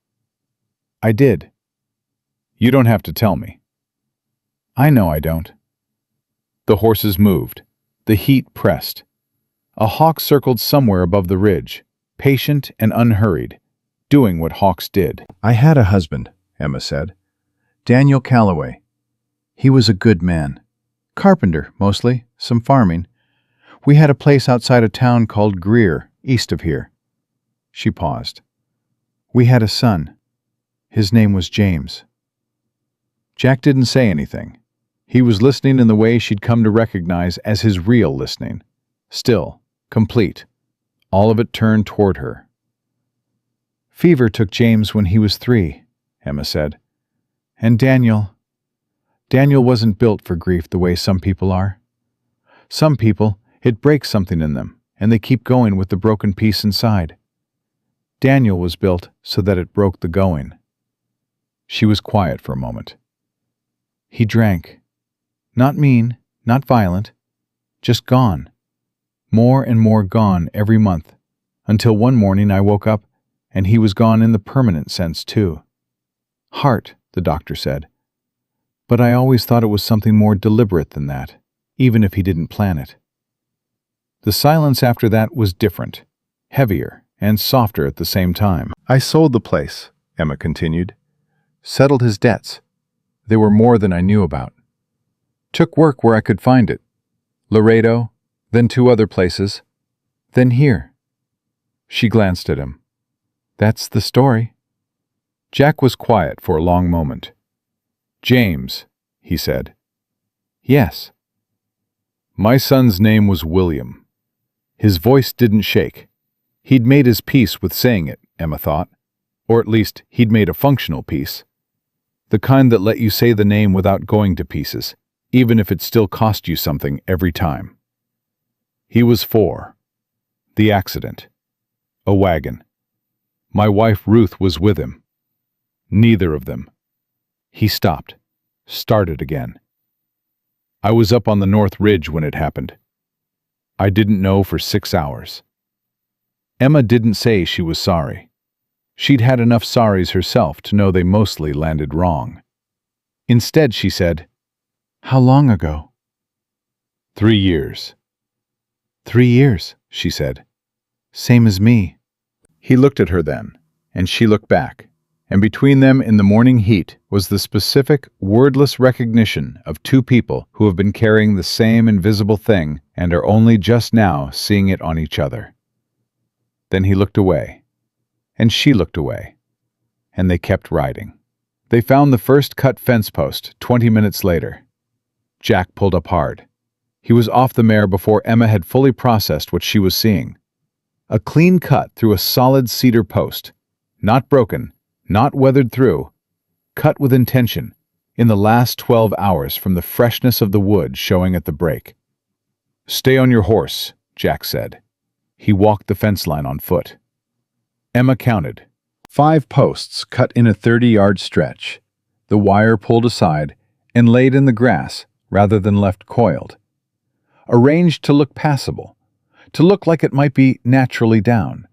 I did. You don't have to tell me. I know I don't. The horses moved. The heat pressed. A hawk circled somewhere above the ridge, patient and unhurried, doing what hawks did. I had a husband, Emma said. Daniel Calloway. He was a good man. Carpenter, mostly, some farming. We had a place outside a town called Greer, east of here. She paused. We had a son. His name was James. Jack didn't say anything. He was listening in the way she'd come to recognize as his real listening. Still, complete. All of it turned toward her. Fever took James when he was 3, Emma said. And Daniel wasn't built for grief the way some people are. Some people, it breaks something in them, and they keep going with the broken piece inside. Daniel was built so that it broke the going. She was quiet for a moment. He drank. Not mean, not violent, just gone. More and more gone every month, until one morning I woke up and he was gone in the permanent sense too. Heart, the doctor said. But I always thought it was something more deliberate than that, even if he didn't plan it. The silence after that was different, heavier and softer at the same time. I sold the place, Emma continued. Settled his debts. They were more than I knew about. Took work where I could find it. Laredo, then 2 other places, then here. She glanced at him. That's the story. Jack was quiet for a long moment. James, he said. Yes. My son's name was William. His voice didn't shake. He'd made his peace with saying it, Emma thought. Or at least, he'd made a functional peace. The kind that let you say the name without going to pieces, even if it still cost you something every time. He was 4. The accident. A wagon. My wife Ruth was with him. Neither of them. He stopped. Started again. I was up on the North Ridge when it happened. I didn't know for 6 hours. Emma didn't say she was sorry. She'd had enough sorries herself to know they mostly landed wrong. Instead, she said, "How long ago?" 3 years. 3 years, she said. Same as me. He looked at her then, and she looked back, and between them in the morning heat was the specific, wordless recognition of 2 people who have been carrying the same invisible thing and are only just now seeing it on each other. Then he looked away, and she looked away, and they kept riding. They found the first cut fence post 20 minutes later. Jack pulled up hard. He was off the mare before Emma had fully processed what she was seeing. A clean cut through a solid cedar post, not broken, not weathered through, cut with intention, in the last 12 hours from the freshness of the wood showing at the break. "Stay on your horse," Jack said. He walked the fence line on foot. Emma counted. 5 posts cut in a 30-yard stretch, the wire pulled aside and laid in the grass rather than left coiled. Arranged to look passable, to look like it might be naturally down,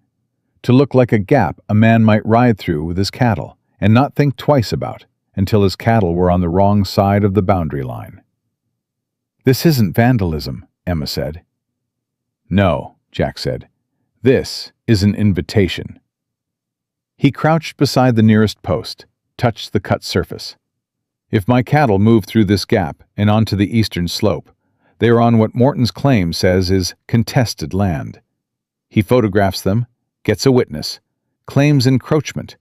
to look like a gap a man might ride through with his cattle and not think twice about until his cattle were on the wrong side of the boundary line. "This isn't vandalism," Emma said. "No," Jack said. "This is an invitation." He crouched beside the nearest post, touched the cut surface. "If my cattle move through this gap and onto the eastern slope, they are on what Morton's claim says is contested land. He photographs them, gets a witness, claims encroachment.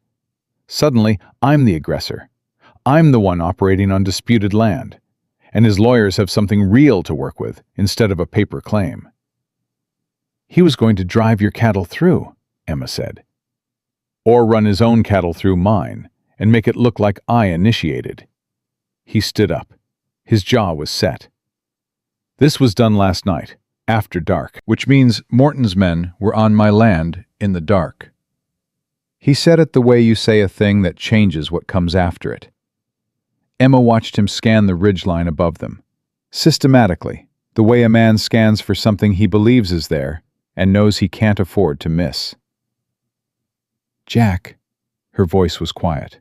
Suddenly, I'm the aggressor. I'm the one operating on disputed land, and his lawyers have something real to work with instead of a paper claim." "He was going to drive your cattle through," Emma said. "Or run his own cattle through mine and make it look like I initiated." He stood up. His jaw was set. "This was done last night, after dark, which means Morton's men were on my land in the dark." He said it the way you say a thing that changes what comes after it. Emma watched him scan the ridgeline above them, systematically, the way a man scans for something he believes is there and knows he can't afford to miss. "Jack," her voice was quiet,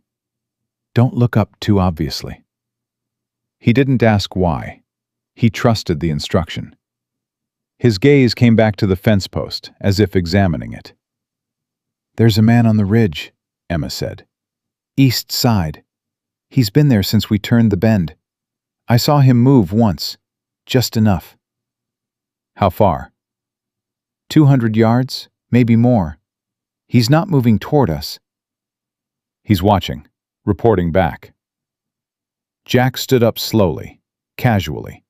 "don't look up too obviously." He didn't ask why. He trusted the instruction. His gaze came back to the fence post, as if examining it. "There's a man on the ridge," Emma said. "East side. He's been there since we turned the bend. I saw him move once, just enough." "How far?" 200 yards, maybe more. He's not moving toward us." "He's watching, reporting back." Jack stood up slowly, casually.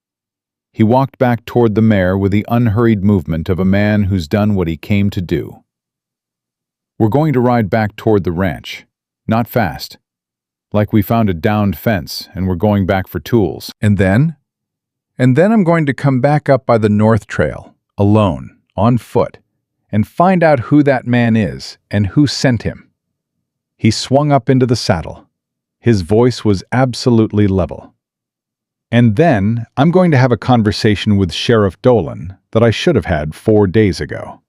He walked back toward the mare with the unhurried movement of a man who's done what he came to do. "We're going to ride back toward the ranch, not fast, like we found a downed fence and we're going back for tools. And then I'm going to come back up by the North Trail, alone, on foot, and find out who that man is and who sent him." He swung up into the saddle. His voice was absolutely level. "And then I'm going to have a conversation with Sheriff Dolan that I should have had 4 days ago."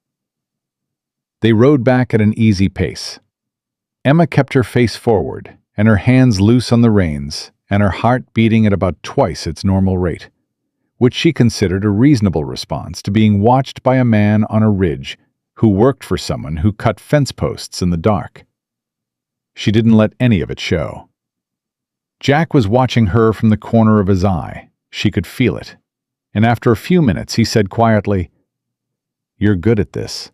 They rode back at an easy pace. Emma kept her face forward and her hands loose on the reins and her heart beating at about twice its normal rate, which she considered a reasonable response to being watched by a man on a ridge who worked for someone who cut fence posts in the dark. She didn't let any of it show. Jack was watching her from the corner of his eye. She could feel it. And after a few minutes, he said quietly, "You're good at this."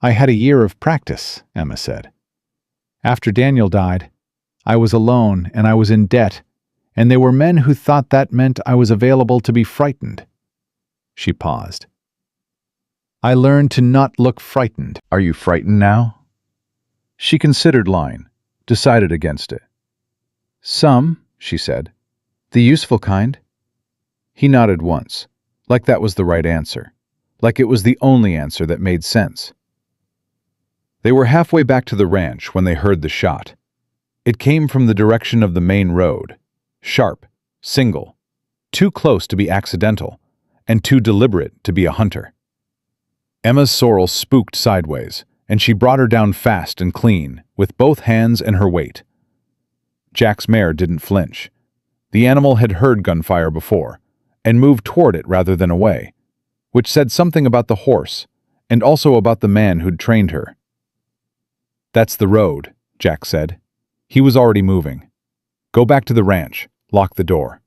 I had a year of practice, Emma said. After Daniel died, I was alone and I was in debt, and there were men who thought that meant I was available to be frightened. She paused. I learned to not look frightened. Are you frightened now? She considered lying, decided against it. Some, she said. The useful kind. He nodded once, like that was the right answer, like it was the only answer that made sense. They were halfway back to the ranch when they heard the shot. It came from the direction of the main road, sharp, single, too close to be accidental, and too deliberate to be a hunter. Emma's sorrel spooked sideways, and she brought her down fast and clean, with both hands and her weight. Jack's mare didn't flinch. The animal had heard gunfire before, and moved toward it rather than away, which said something about the horse, and also about the man who'd trained her. That's the road, Jack said. He was already moving. Go back to the ranch. Lock the door.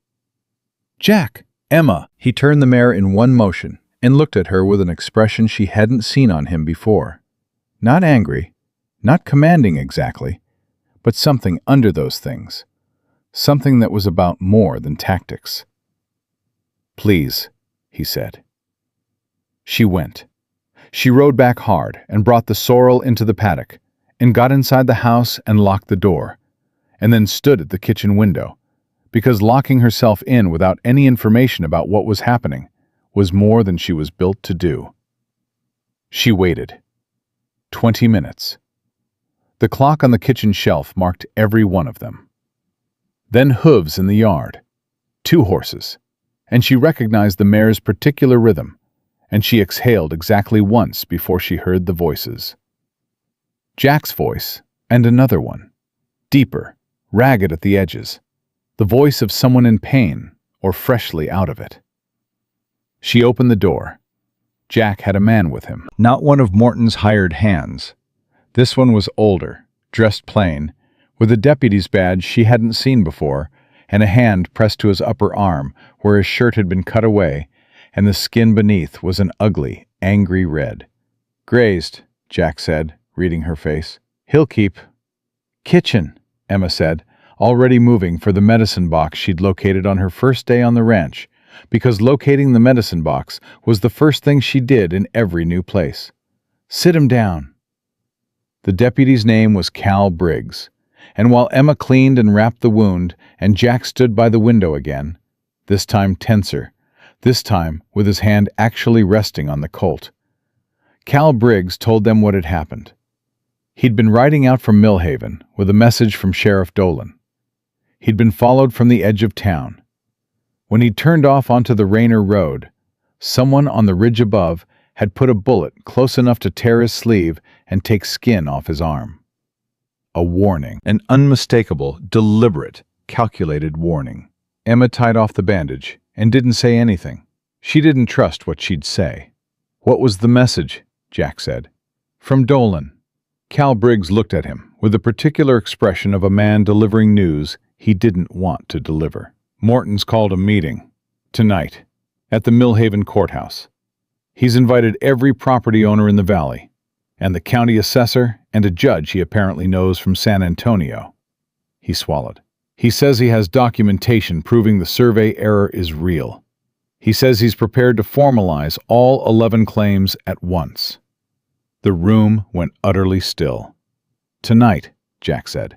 Jack! Emma! He turned the mare in one motion and looked at her with an expression she hadn't seen on him before. Not angry, not commanding exactly, but something under those things. Something that was about more than tactics. Please, he said. She went. She rode back hard and brought the sorrel into the paddock and got inside the house and locked the door, and then stood at the kitchen window, because locking herself in without any information about what was happening was more than she was built to do. She waited. 20 minutes. The clock on the kitchen shelf marked every one of them. Then hooves in the yard. 2 horses. And she recognized the mare's particular rhythm, and she exhaled exactly once before she heard the voices. Jack's voice, and another one. Deeper, ragged at the edges. The voice of someone in pain, or freshly out of it. She opened the door. Jack had a man with him, not one of Morton's hired hands. This one was older, dressed plain, with a deputy's badge she hadn't seen before, and a hand pressed to his upper arm where his shirt had been cut away, and the skin beneath was an ugly, angry red. Grazed, Jack said, reading her face. He'll keep. Kitchen, Emma said, already moving for the medicine box she'd located on her first day on the ranch, because locating the medicine box was the first thing she did in every new place. Sit him down. The deputy's name was Cal Briggs, and while Emma cleaned and wrapped the wound and Jack stood by the window again, this time tenser, this time with his hand actually resting on the colt, Cal Briggs told them what had happened. He'd been riding out from Millhaven with a message from Sheriff Dolan. He'd been followed from the edge of town. When he turned off onto the Rayner Road, someone on the ridge above had put a bullet close enough to tear his sleeve and take skin off his arm. A warning, an unmistakable, deliberate, calculated warning. Emma tied off the bandage and didn't say anything. She didn't trust what she'd say. What was the message? Jack said. From Dolan. Cal Briggs looked at him with the particular expression of a man delivering news he didn't want to deliver. Morton's called a meeting. Tonight. At the Millhaven courthouse. He's invited every property owner in the valley, and the county assessor and a judge he apparently knows from San Antonio. He swallowed. He says he has documentation proving the survey error is real. He says he's prepared to formalize all 11 claims at once. The room went utterly still. Tonight, Jack said.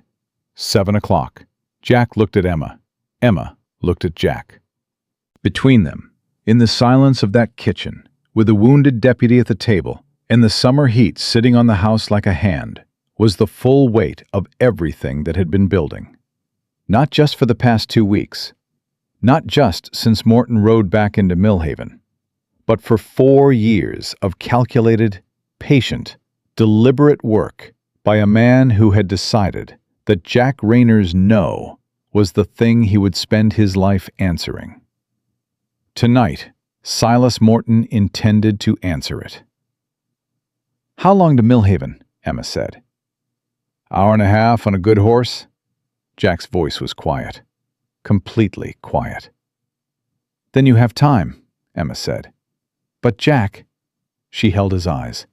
7 o'clock. Jack looked at Emma. Emma looked at Jack. Between them, in the silence of that kitchen, with the wounded deputy at the table, and the summer heat sitting on the house like a hand, was the full weight of everything that had been building. Not just for the past 2 weeks, not just since Morton rode back into Millhaven, but for 4 years of calculated, patient, deliberate work by a man who had decided that Jack Rayner's no was the thing he would spend his life answering. Tonight, Silas Morton intended to answer it. How long to Millhaven? Emma said. Hour and a half on a good horse? Jack's voice was quiet. Completely quiet. Then you have time, Emma said. But Jack, she held his eyes.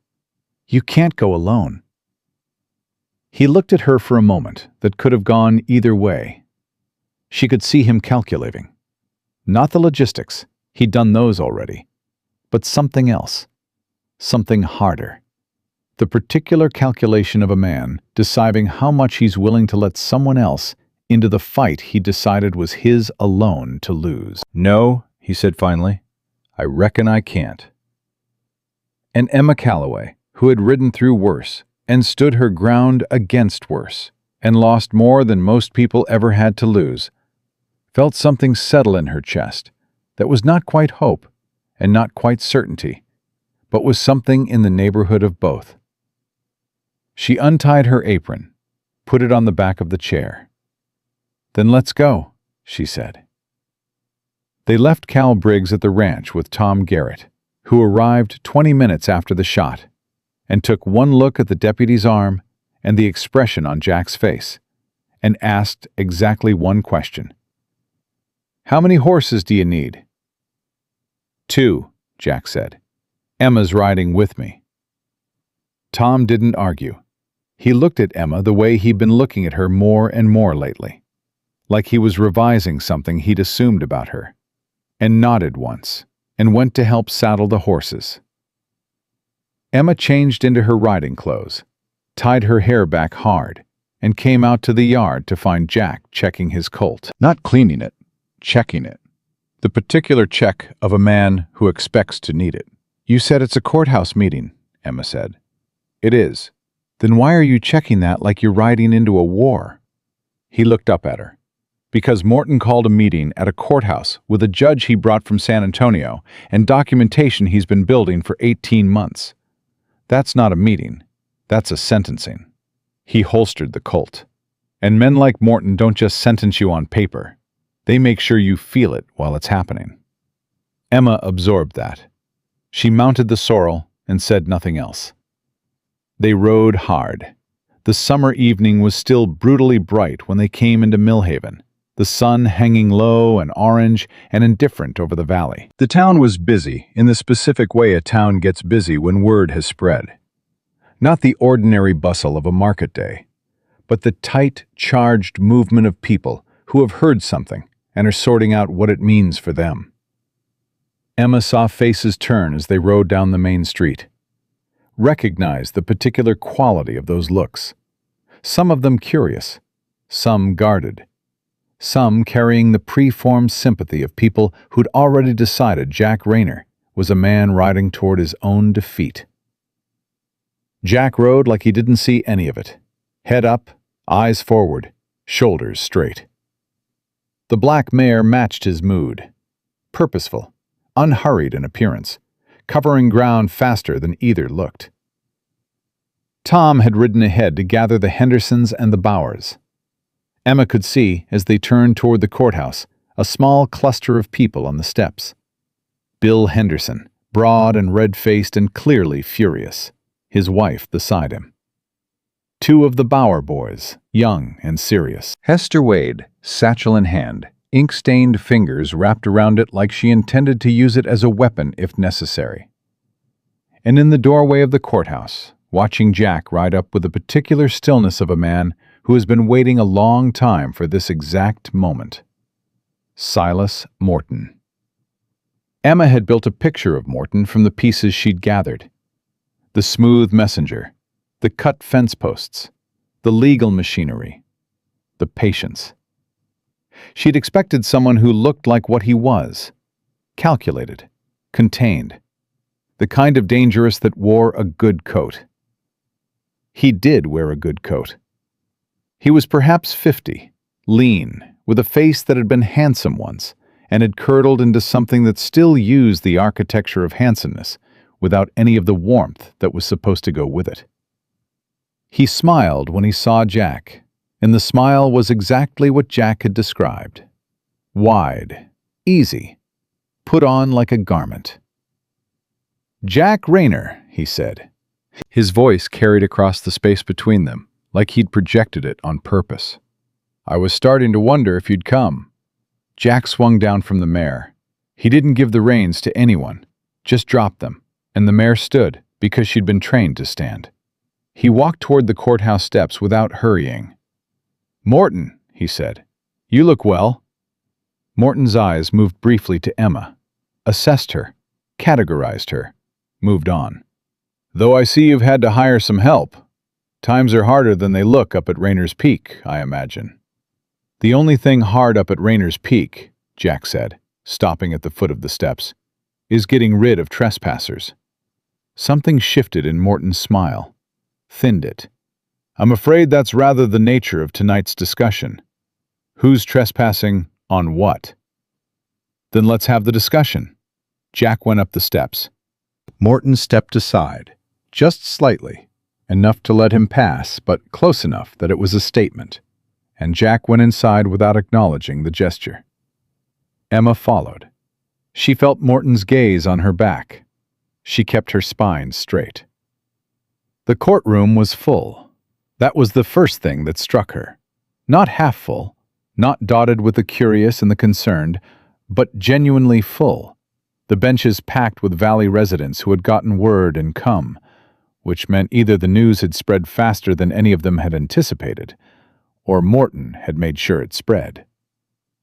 You can't go alone." He looked at her for a moment that could have gone either way. She could see him calculating. Not the logistics, he'd done those already, but something else, something harder. The particular calculation of a man deciding how much he's willing to let someone else into the fight he decided was his alone to lose. "No," he said finally. "I reckon I can't." And Emma Calloway, who had ridden through worse and stood her ground against worse and lost more than most people ever had to lose, felt something settle in her chest that was not quite hope and not quite certainty, but was something in the neighborhood of both. She untied her apron, put it on the back of the chair. "Then let's go," she said. They left Cal Briggs at the ranch with Tom Garrett, who arrived 20 minutes after the shot, and took one look at the deputy's arm and the expression on Jack's face, and asked exactly one question. "How many horses do you need?" "2," Jack said. "Emma's riding with me." Tom didn't argue. He looked at Emma the way he'd been looking at her more and more lately, like he was revising something he'd assumed about her, and nodded once, and went to help saddle the horses. Emma changed into her riding clothes, tied her hair back hard, and came out to the yard to find Jack checking his colt. Not cleaning it, checking it. The particular check of a man who expects to need it. "You said it's a courthouse meeting," Emma said. "It is. Then why are you checking that like you're riding into a war?" He looked up at her. "Because Morton called a meeting at a courthouse with a judge he brought from San Antonio and documentation he's been building for 18 months. That's not a meeting. That's a sentencing." He holstered the Colt. "And men like Morton don't just sentence you on paper. They make sure you feel it while it's happening." Emma absorbed that. She mounted the sorrel and said nothing else. They rode hard. The summer evening was still brutally bright when they came into Millhaven, the sun hanging low and orange and indifferent over the valley. The town was busy in the specific way a town gets busy when word has spread. Not the ordinary bustle of a market day, but the tight, charged movement of people who have heard something and are sorting out what it means for them. Emma saw faces turn as they rode down the main street. Recognized the particular quality of those looks. Some of them curious, some guarded, some carrying the preformed sympathy of people who'd already decided Jack Rayner was a man riding toward his own defeat. Jack rode like he didn't see any of it. Head up, eyes forward, shoulders straight. The black mare matched his mood. Purposeful, unhurried in appearance, covering ground faster than either looked. Tom had ridden ahead to gather the Hendersons and the Bowers. Emma could see, as they turned toward the courthouse, a small cluster of people on the steps. Bill Henderson, broad and red-faced and clearly furious, his wife beside him. 2 of the Bower boys, young and serious. Hester Wade, satchel in hand, ink-stained fingers wrapped around it like she intended to use it as a weapon if necessary. And in the doorway of the courthouse, watching Jack ride up with the particular stillness of a man who has been waiting a long time for this exact moment. Silas Morton. Emma had built a picture of Morton from the pieces she'd gathered. The smooth messenger, the cut fence posts, the legal machinery, the patience. She'd expected someone who looked like what he was, calculated, contained, the kind of dangerous that wore a good coat. He did wear a good coat. He was perhaps 50, lean, with a face that had been handsome once, and had curdled into something that still used the architecture of handsomeness, without any of the warmth that was supposed to go with it. He smiled when he saw Jack, and the smile was exactly what Jack had described. Wide, easy, put on like a garment. "Jack Rayner," he said. His voice carried across the space between them, like he'd projected it on purpose. "I was starting to wonder if you'd come." Jack swung down from the mare. He didn't give the reins to anyone, just dropped them, and the mare stood, because she'd been trained to stand. He walked toward the courthouse steps without hurrying. "Morton," he said, "you look well." Morton's eyes moved briefly to Emma, assessed her, categorized her, moved on. "Though I see you've had to hire some help. Times are harder than they look up at Rayner's Peak, I imagine." "The only thing hard up at Rayner's Peak," Jack said, stopping at the foot of the steps, "is getting rid of trespassers." Something shifted in Morton's smile, thinned it. "I'm afraid that's rather the nature of tonight's discussion. Who's trespassing on what?" "Then let's have the discussion." Jack went up the steps. Morton stepped aside, just slightly, enough to let him pass, but close enough that it was a statement, and Jack went inside without acknowledging the gesture. Emma followed. She felt Morton's gaze on her back. She kept her spine straight. The courtroom was full. That was the first thing that struck her. Not half full, not dotted with the curious and the concerned, but genuinely full. The benches packed with Valley residents who had gotten word and come, which meant either the news had spread faster than any of them had anticipated, or Morton had made sure it spread.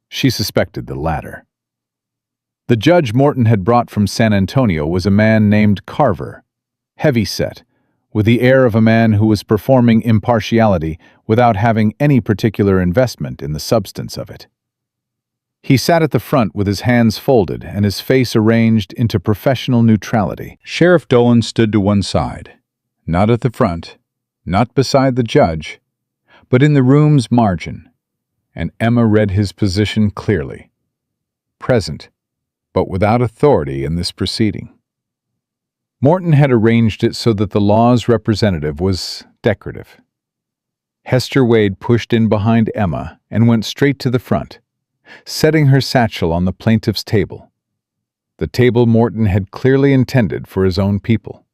She suspected the latter. The judge Morton had brought from San Antonio was a man named Carver, heavy-set, with the air of a man who was performing impartiality without having any particular investment in the substance of it. He sat at the front with his hands folded and his face arranged into professional neutrality. Sheriff Dolan stood to one side, not at the front, not beside the judge, but in the room's margin, and Emma read his position clearly. Present, but without authority in this proceeding. Morton had arranged it so that the law's representative was decorative. Hester Wade pushed in behind Emma and went straight to the front, setting her satchel on the plaintiff's table, the table Morton had clearly intended for his own people.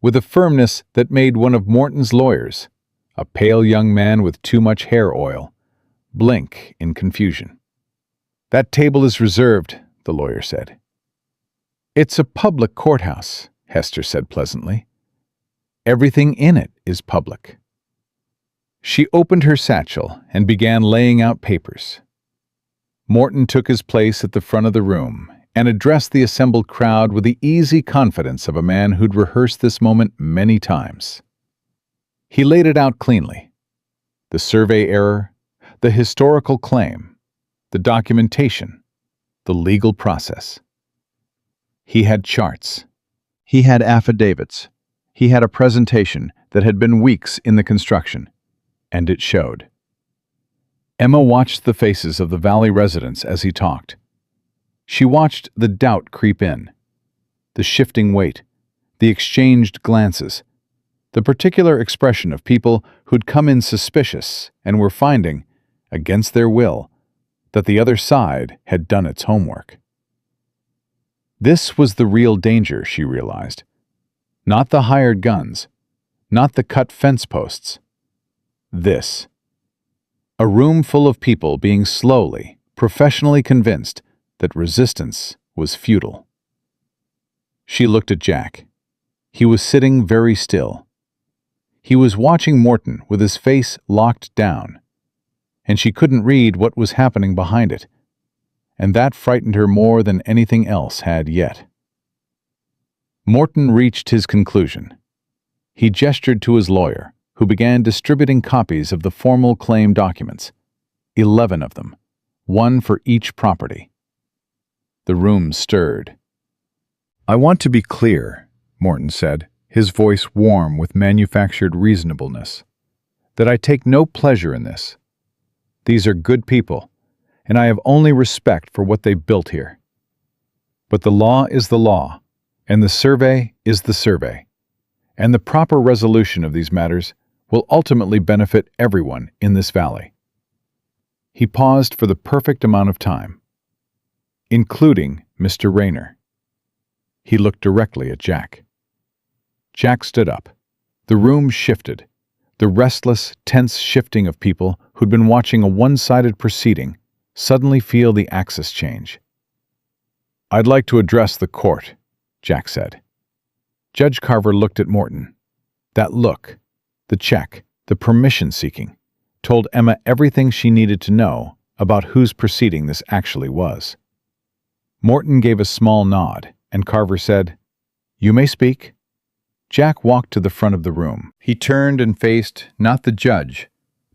With a firmness that made one of Morton's lawyers, a pale young man with too much hair oil, blink in confusion. "That table is reserved," the lawyer said. "It's a public courthouse," Hester said pleasantly. "Everything in it is public." She opened her satchel and began laying out papers. Morton took his place at the front of the room and addressed the assembled crowd with the easy confidence of a man who'd rehearsed this moment many times. He laid it out cleanly. The survey error, the historical claim, the documentation, the legal process. He had charts. He had affidavits. He had a presentation that had been weeks in the construction, and it showed. Emma watched the faces of the Valley residents as he talked. She watched the doubt creep in, the shifting weight, the exchanged glances, the particular expression of people who'd come in suspicious and were finding, against their will, that the other side had done its homework. This was the real danger, she realized. Not the hired guns, not the cut fence posts. This. A room full of people being slowly, professionally convinced that resistance was futile. She looked at Jack. He was sitting very still. He was watching Morton with his face locked down, and she couldn't read what was happening behind it, and that frightened her more than anything else had yet. Morton reached his conclusion. He gestured to his lawyer, who began distributing copies of the formal claim documents, 11 of them, one for each property. The room stirred. "I want to be clear," Morton said, his voice warm with manufactured reasonableness, "that I take no pleasure in this. These are good people, and I have only respect for what they built here. But the law is the law, and the survey is the survey, and the proper resolution of these matters will ultimately benefit everyone in this valley." He paused for the perfect amount of time, including Mr. Rayner. He looked directly at Jack. Jack stood up. The room shifted, the restless, tense shifting of people who'd been watching a one-sided proceeding suddenly feel the axis change. "I'd like to address the court," Jack said. Judge Carver looked at Morton. That look, the check, the permission-seeking, told Emma everything she needed to know about whose proceeding this actually was. Morton gave a small nod, and Carver said, "You may speak." Jack walked to the front of the room. He turned and faced not the judge,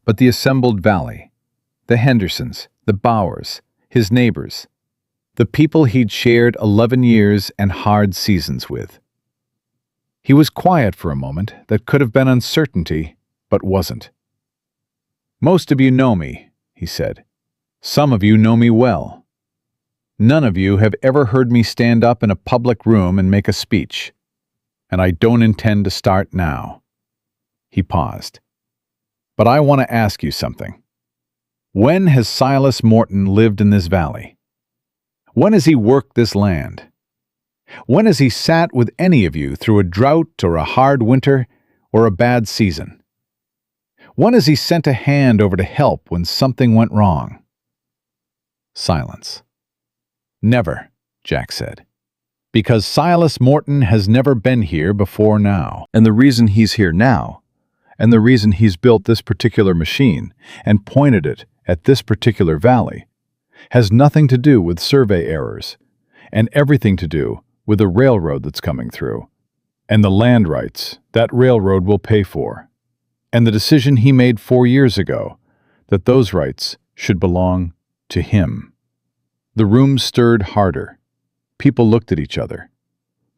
but the assembled valley, the Hendersons, the Bowers, his neighbors, the people he'd shared 11 years and hard seasons with. He was quiet for a moment that could have been uncertainty, but wasn't. "Most of you know me," he said. "Some of you know me well. None of you have ever heard me stand up in a public room and make a speech, and I don't intend to start now." He paused. "But I want to ask you something. When has Silas Morton lived in this valley? When has he worked this land? When has he sat with any of you through a drought or a hard winter or a bad season? When has he sent a hand over to help when something went wrong?" Silence. "Never," Jack said. "Because Silas Morton has never been here before now. And the reason he's here now, and the reason he's built this particular machine and pointed it at this particular valley, has nothing to do with survey errors, and everything to do with a railroad that's coming through, and the land rights that railroad will pay for, and the decision he made 4 years ago that those rights should belong to him." The room stirred harder. People looked at each other.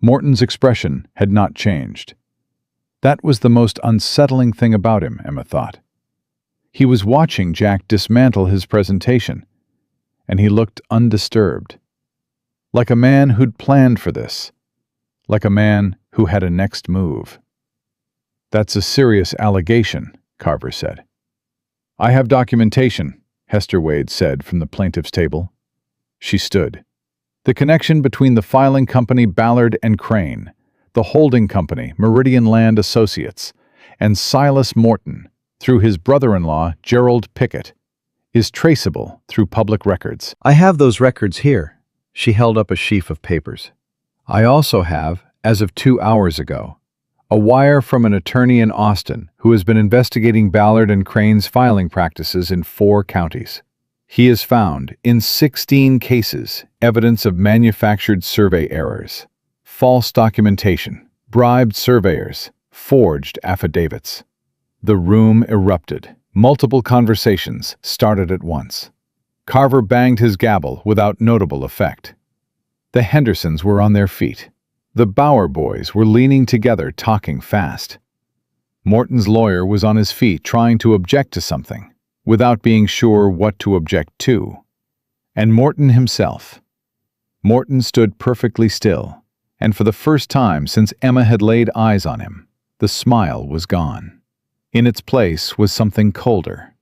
Morton's expression had not changed. That was the most unsettling thing about him, Emma thought. He was watching Jack dismantle his presentation, and he looked undisturbed. Like a man who'd planned for this. Like a man who had a next move. "That's a serious allegation," Carver said. "I have documentation," Hester Wade said from the plaintiff's table. She stood. The connection between the filing company Ballard and Crane, the holding company Meridian Land Associates, and Silas Morton, through his brother-in-law Gerald Pickett, is traceable through public records. I have those records here. She held up a sheaf of papers. I also have, as of 2 hours ago, a wire from an attorney in Austin who has been investigating Ballard and Crane's filing practices in 4 counties. He has found, in 16 cases, evidence of manufactured survey errors, false documentation, bribed surveyors, forged affidavits. The room erupted. Multiple conversations started at once. Carver banged his gavel without notable effect. The Hendersons were on their feet. The Bower boys were leaning together, talking fast. Morton's lawyer was on his feet trying to object to something, without being sure what to object to. And Morton himself. Morton stood perfectly still, and for the first time since Emma had laid eyes on him, the smile was gone. In its place was something colder,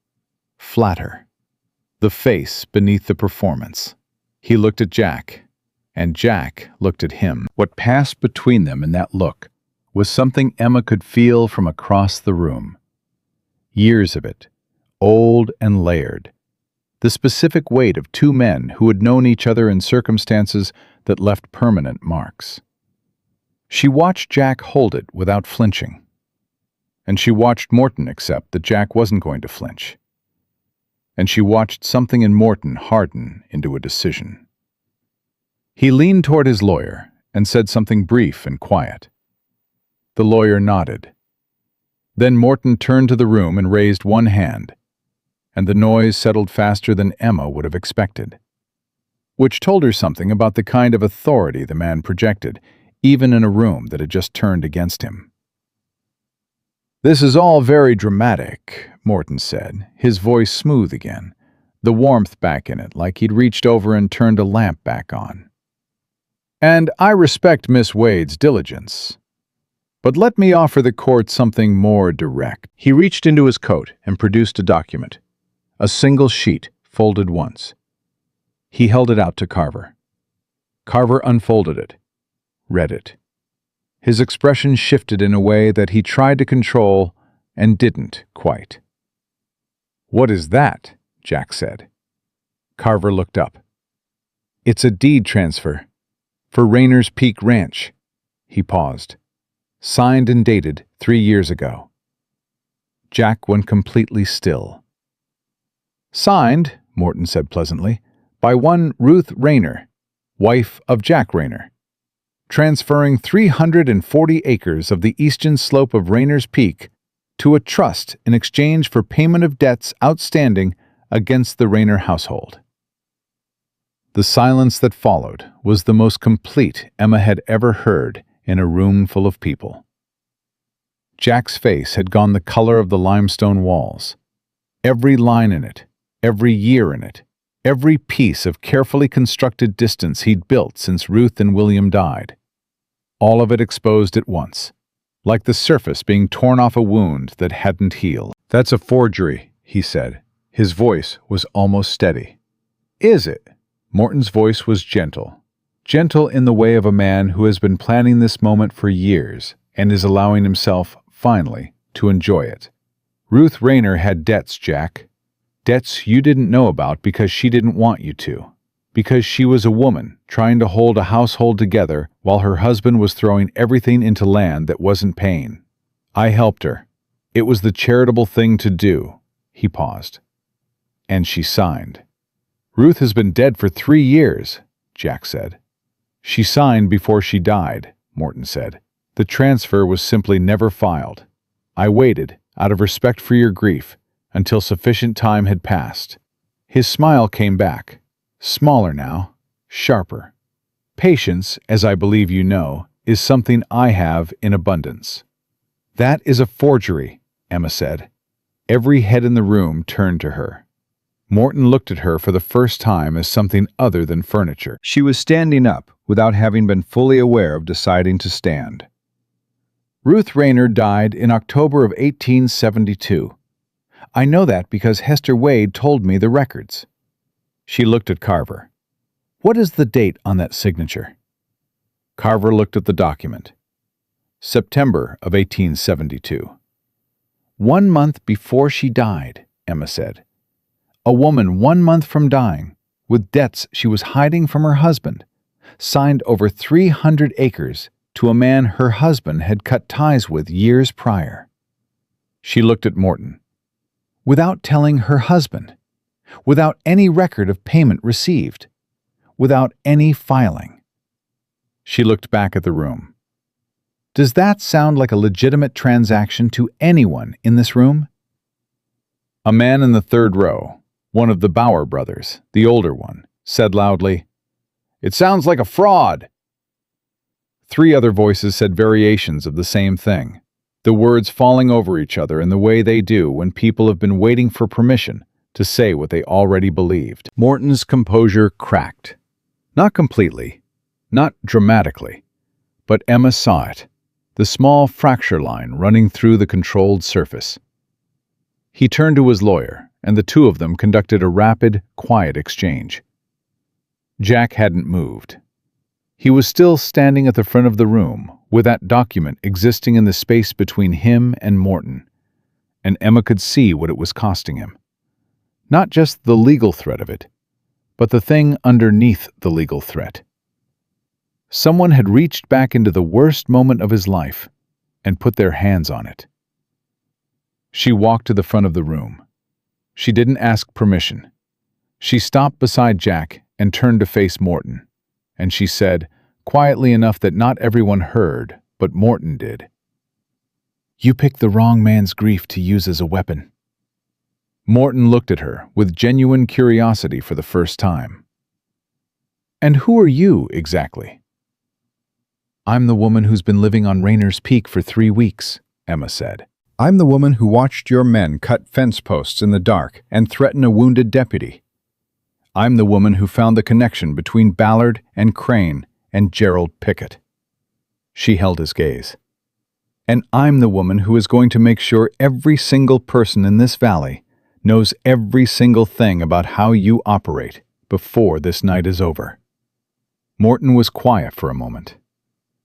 flatter. The face beneath the performance. He looked at Jack, and Jack looked at him. What passed between them in that look was something Emma could feel from across the room. Years of it, old and layered. The specific weight of 2 men who had known each other in circumstances that left permanent marks. She watched Jack hold it without flinching. And she watched Morton accept that Jack wasn't going to flinch. And she watched something in Morton harden into a decision. He leaned toward his lawyer and said something brief and quiet. The lawyer nodded. Then Morton turned to the room and raised one hand, and the noise settled faster than Emma would have expected, which told her something about the kind of authority the man projected, even in a room that had just turned against him. "This is all very dramatic," Morton said, his voice smooth again, the warmth back in it like he'd reached over and turned a lamp back on. "And I respect Miss Wade's diligence. But let me offer the court something more direct." He reached into his coat and produced a document, a single sheet folded once. He held it out to Carver. Carver unfolded it, read it. His expression shifted in a way that he tried to control and didn't quite. "What is that?" Jack said. Carver looked up. "It's a deed transfer for Rayner's Peak Ranch." He paused. Signed and dated 3 years ago. Jack went completely still. Signed, Morton said pleasantly, by one Ruth Rayner, wife of Jack Rayner, transferring 340 acres of the eastern slope of Rayner's Peak to a trust in exchange for payment of debts outstanding against the Rayner household. The silence that followed was the most complete Emma had ever heard in a room full of people. Jack's face had gone the color of the limestone walls. Every line in it, every year in it, every piece of carefully constructed distance he'd built since Ruth and William died. All of it exposed at once, like the surface being torn off a wound that hadn't healed. "That's a forgery," he said. His voice was almost steady. "Is it?" Morton's voice was gentle. Gentle in the way of a man who has been planning this moment for years and is allowing himself, finally, to enjoy it. "Ruth Rayner had debts, Jack. Debts you didn't know about because she didn't want you to. Because she was a woman trying to hold a household together while her husband was throwing everything into land that wasn't paying. I helped her. It was the charitable thing to do." He paused. "And she signed." "Ruth has been dead for 3 years, Jack said. "She signed before she died," Morton said. "The transfer was simply never filed. I waited, out of respect for your grief, until sufficient time had passed." His smile came back, smaller now, sharper. "Patience, as I believe you know, is something I have in abundance." "That is a forgery," Emma said. Every head in the room turned to her. Morton looked at her for the first time as something other than furniture. She was standing up without having been fully aware of deciding to stand. "Ruth Rayner died in October of 1872. I know that because Hester Wade told me the records." She looked at Carver. "What is the date on that signature?" Carver looked at the document. "September of 1872. 1 month before she died," Emma said. "A woman 1 month from dying, with debts she was hiding from her husband, signed over 300 acres to a man her husband had cut ties with years prior." She looked at Morton. "Without telling her husband, without any record of payment received, without any filing." She looked back at the room. "Does that sound like a legitimate transaction to anyone in this room?" A man in the third row, one of the Bauer brothers, the older one, said loudly, "It sounds like a fraud." 3 other voices said variations of the same thing, the words falling over each other in the way they do when people have been waiting for permission to say what they already believed. Morton's composure cracked. Not completely, not dramatically, but Emma saw it, the small fracture line running through the controlled surface. He turned to his lawyer, and the two of them conducted a rapid, quiet exchange. Jack hadn't moved. He was still standing at the front of the room, with that document existing in the space between him and Morton, and Emma could see what it was costing him. Not just the legal threat of it, but the thing underneath the legal threat. Someone had reached back into the worst moment of his life and put their hands on it. She walked to the front of the room. She didn't ask permission. She stopped beside Jack and turned to face Morton, and she said, quietly enough that not everyone heard, but Morton did, "You picked the wrong man's grief to use as a weapon." Morton looked at her with genuine curiosity for the first time. "And who are you, exactly?" "I'm the woman who's been living on Rayner's Peak for 3 weeks, Emma said. "I'm the woman who watched your men cut fence posts in the dark and threaten a wounded deputy. I'm the woman who found the connection between Ballard and Crane and Gerald Pickett." She held his gaze. "And I'm the woman who is going to make sure every single person in this valley knows every single thing about how you operate before this night is over." Morton was quiet for a moment.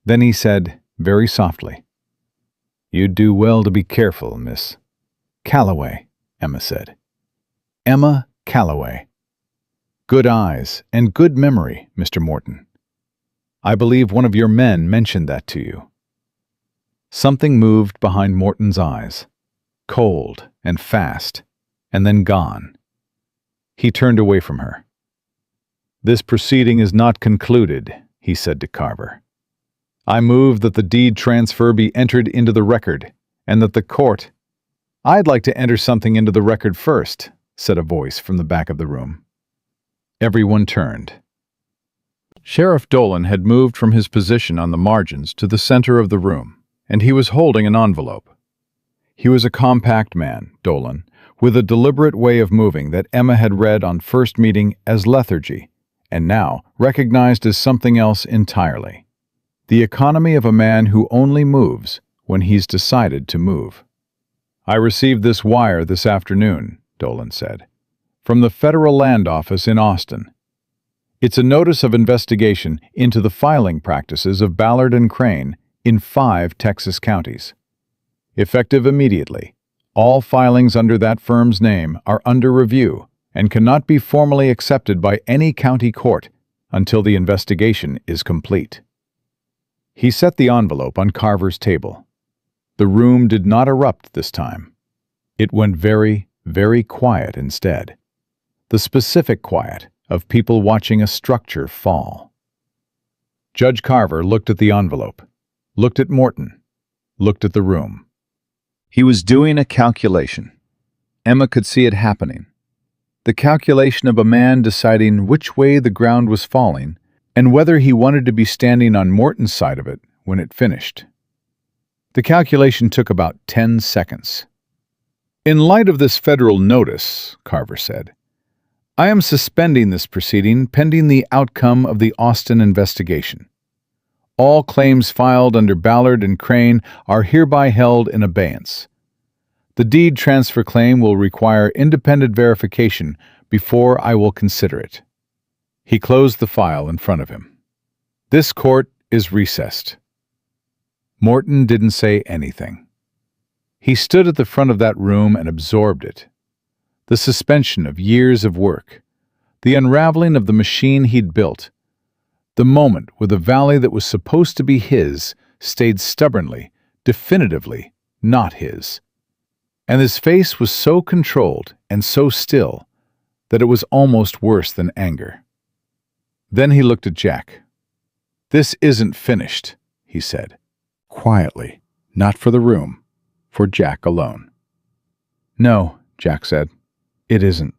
Then he said, very softly, "You'd do well to be careful, Miss Calloway," Emma said. "Emma Calloway. Good eyes and good memory, Mr. Morton. I believe one of your men mentioned that to you." Something moved behind Morton's eyes, cold and fast, and then gone. He turned away from her. "This proceeding is not concluded," he said to Carver. "I move that the deed transfer be entered into the record, and that the court—" "I'd like to enter something into the record first," said a voice from the back of the room. Everyone turned. Sheriff Dolan had moved from his position on the margins to the center of the room, and he was holding an envelope. He was a compact man, Dolan, with a deliberate way of moving that Emma had read on first meeting as lethargy, and now recognized as something else entirely. The economy of a man who only moves when he's decided to move. "I received this wire this afternoon," Dolan said, "from the Federal Land Office in Austin. It's a notice of investigation into the filing practices of Ballard and Crane in 5 Texas counties. Effective immediately, all filings under that firm's name are under review and cannot be formally accepted by any county court until the investigation is complete." He set the envelope on Carver's table. The room did not erupt this time. It went very, very quiet instead. The specific quiet of people watching a structure fall. Judge Carver looked at the envelope, looked at Morton, looked at the room. He was doing a calculation. Emma could see it happening. The calculation of a man deciding which way the ground was falling and whether he wanted to be standing on Morton's side of it when it finished. The calculation took about 10 seconds. "In light of this federal notice," Carver said, "I am suspending this proceeding pending the outcome of the Austin investigation. All claims filed under Ballard and Crane are hereby held in abeyance. The deed transfer claim will require independent verification before I will consider it." He closed the file in front of him. "This court is recessed." Morton didn't say anything. He stood at the front of that room and absorbed it. The suspension of years of work, the unraveling of the machine he'd built, the moment where the valley that was supposed to be his stayed stubbornly, definitively not his. And his face was so controlled and so still that it was almost worse than anger. Then he looked at Jack. "This isn't finished," he said, quietly, not for the room, for Jack alone. "No," Jack said, "it isn't."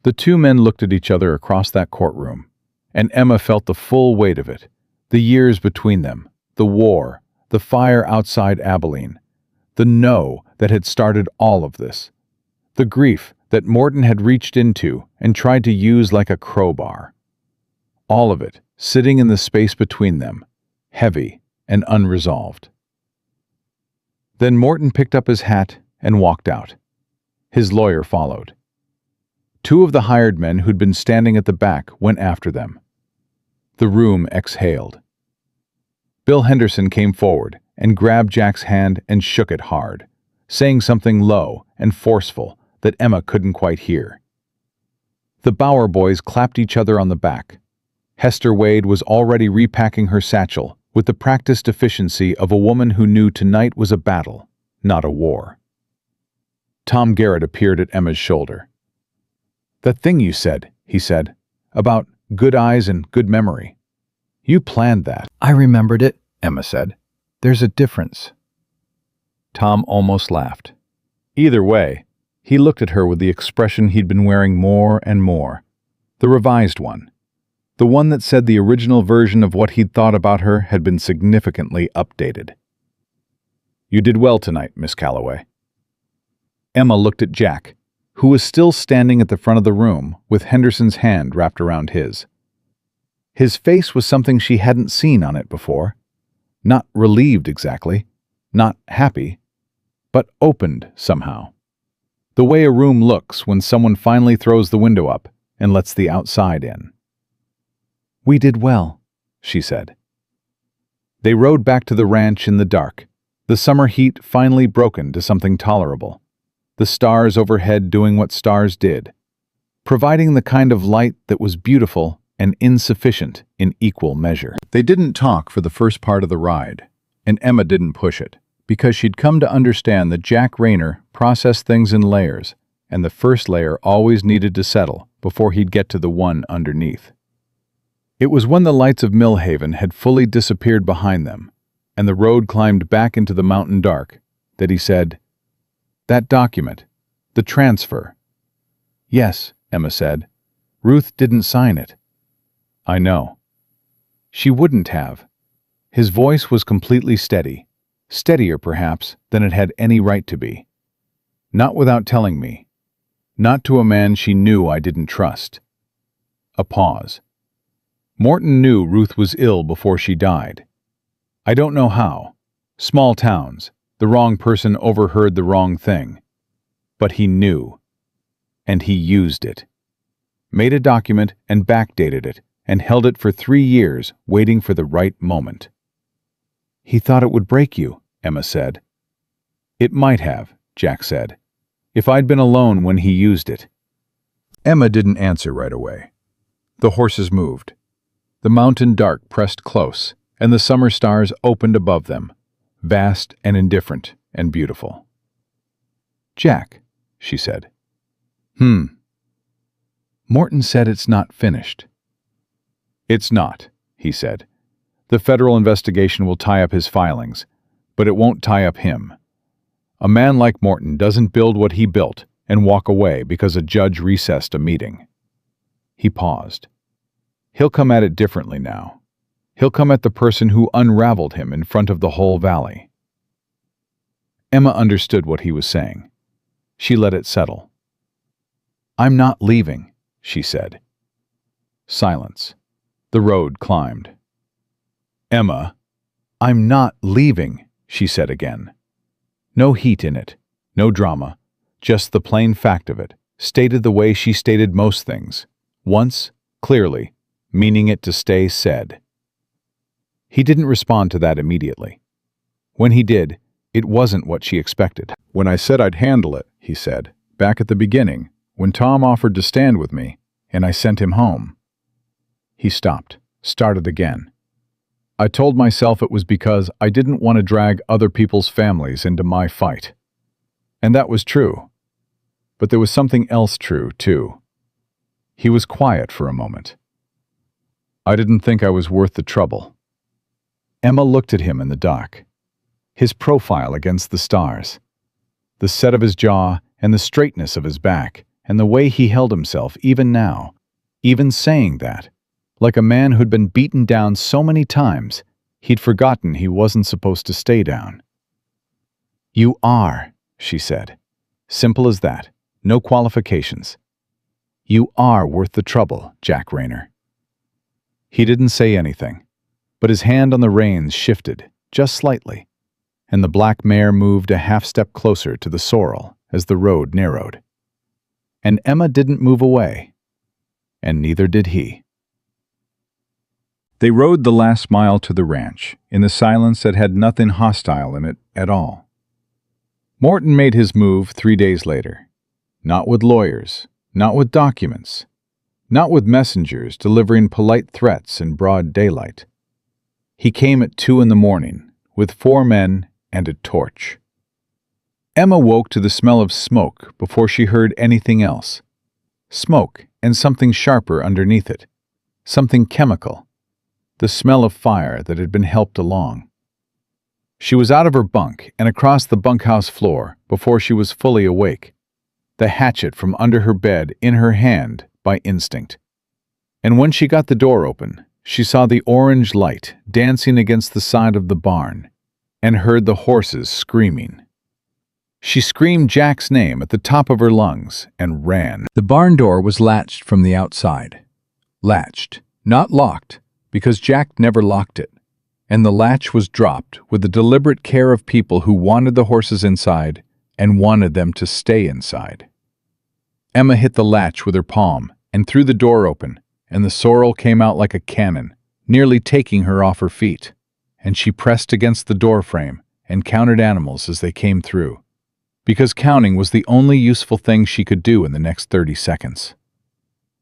The two men looked at each other across that courtroom, and Emma felt the full weight of it, the years between them, the war, the fire outside Abilene, the no that had started all of this, the grief that Morton had reached into and tried to use like a crowbar. All of it sitting in the space between them, heavy and unresolved. Then Morton picked up his hat and walked out. His lawyer followed. 2 of the hired men who'd been standing at the back went after them. The room exhaled. Bill Henderson came forward and grabbed Jack's hand and shook it hard, saying something low and forceful that Emma couldn't quite hear. The Bauer boys clapped each other on the back. Hester Wade was already repacking her satchel with the practiced efficiency of a woman who knew tonight was a battle, not a war. Tom Garrett appeared at Emma's shoulder. "That thing you said," he said, "about good eyes and good memory. You planned that." "I remembered it," Emma said. "There's a difference." Tom almost laughed. Either way, he looked at her with the expression he'd been wearing more and more, the revised one, the one that said the original version of what he'd thought about her had been significantly updated. "You did well tonight, Miss Calloway." Emma looked at Jack, who was still standing at the front of the room with Henderson's hand wrapped around his. His face was something she hadn't seen on it before. Not relieved exactly, not happy, but opened somehow. The way a room looks when someone finally throws the window up and lets the outside in. "We did well," she said. They rode back to the ranch in the dark, the summer heat finally broken to something tolerable, the stars overhead doing what stars did, providing the kind of light that was beautiful and insufficient in equal measure. They didn't talk for the first part of the ride. And Emma didn't push it, because she'd come to understand that Jack Rayner processed things in layers, and the first layer always needed to settle before he'd get to the one underneath. It was when the lights of Millhaven had fully disappeared behind them, and the road climbed back into the mountain dark, that he said, "That document, the transfer." "Yes," Emma said. "Ruth didn't sign it." "I know." "She wouldn't have." His voice was completely steady, steadier perhaps than it had any right to be. "Not without telling me. Not to a man she knew I didn't trust." A pause. "Morton knew Ruth was ill before she died. I don't know how. Small towns, the wrong person overheard the wrong thing. But he knew. And he used it. Made a document and backdated it, and held it for 3 years, waiting for the right moment." "He thought it would break you," Emma said. "It might have," Jack said, "if I'd been alone when he used it." Emma didn't answer right away. The horses moved. The mountain dark pressed close, and the summer stars opened above them, vast and indifferent and beautiful. "Jack," she said. "Morton said it's not finished." "It's not," he said. "The federal investigation will tie up his filings, but it won't tie up him. A man like Morton doesn't build what he built and walk away because a judge recessed a meeting." He paused. "He'll come at it differently now. He'll come at the person who unraveled him in front of the whole valley." Emma understood what he was saying. She let it settle. "I'm not leaving," she said. Silence. The road climbed. "Emma, I'm not leaving," she said again. No heat in it, no drama, just the plain fact of it, stated the way she stated most things, once, clearly, meaning it to stay said. He didn't respond to that immediately. When he did, it wasn't what she expected. "When I said I'd handle it," he said, "back at the beginning, when Tom offered to stand with me, and I sent him home." He stopped, started again. "I told myself it was because I didn't want to drag other people's families into my fight. And that was true. But there was something else true, too." He was quiet for a moment. "I didn't think I was worth the trouble." Emma looked at him in the dark. His profile against the stars. The set of his jaw and the straightness of his back, and the way he held himself even now, even saying that, like a man who'd been beaten down so many times, he'd forgotten he wasn't supposed to stay down. "You are," she said. Simple as that, no qualifications. "You are worth the trouble, Jack Rayner." He didn't say anything, but his hand on the reins shifted, just slightly, and the black mare moved a half-step closer to the sorrel as the road narrowed. And Emma didn't move away, and neither did he. They rode the last mile to the ranch, in the silence that had nothing hostile in it at all. Morton made his move 3 days later. Not with lawyers, not with documents, not with messengers delivering polite threats in broad daylight. He came at 2 a.m, with 4 men and a torch. Emma woke to the smell of smoke before she heard anything else. Smoke and something sharper underneath it, something chemical. The smell of fire that had been helped along. She was out of her bunk and across the bunkhouse floor before she was fully awake, the hatchet from under her bed in her hand by instinct. And when she got the door open, she saw the orange light dancing against the side of the barn and heard the horses screaming. She screamed Jack's name at the top of her lungs and ran. The barn door was latched from the outside. Latched, not locked, because Jack never locked it, and the latch was dropped with the deliberate care of people who wanted the horses inside and wanted them to stay inside. Emma hit the latch with her palm and threw the door open, and the sorrel came out like a cannon, nearly taking her off her feet, and she pressed against the door frame and counted animals as they came through, because counting was the only useful thing she could do in the next 30 seconds.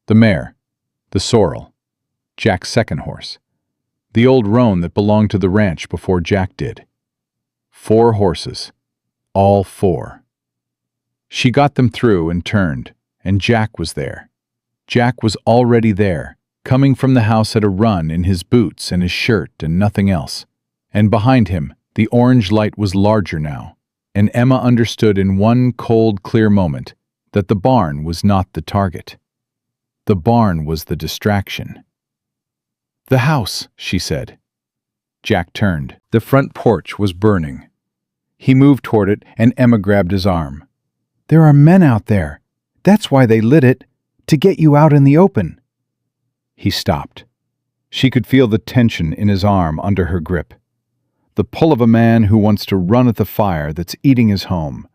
The mare, the sorrel, Jack's second horse, the old roan that belonged to the ranch before Jack did, 4 horses. All 4. She got them through and turned, and Jack was there. Jack was already there, coming from the house at a run in his boots and his shirt and nothing else. And behind him, the orange light was larger now, and Emma understood in one cold, clear moment that the barn was not the target. The barn was the distraction. "The house," she said. Jack turned. The front porch was burning. He moved toward it, and Emma grabbed his arm. "There are men out there. That's why they lit it, to get you out in the open." He stopped. She could feel the tension in his arm under her grip. The pull of a man who wants to run at the fire that's eating his home,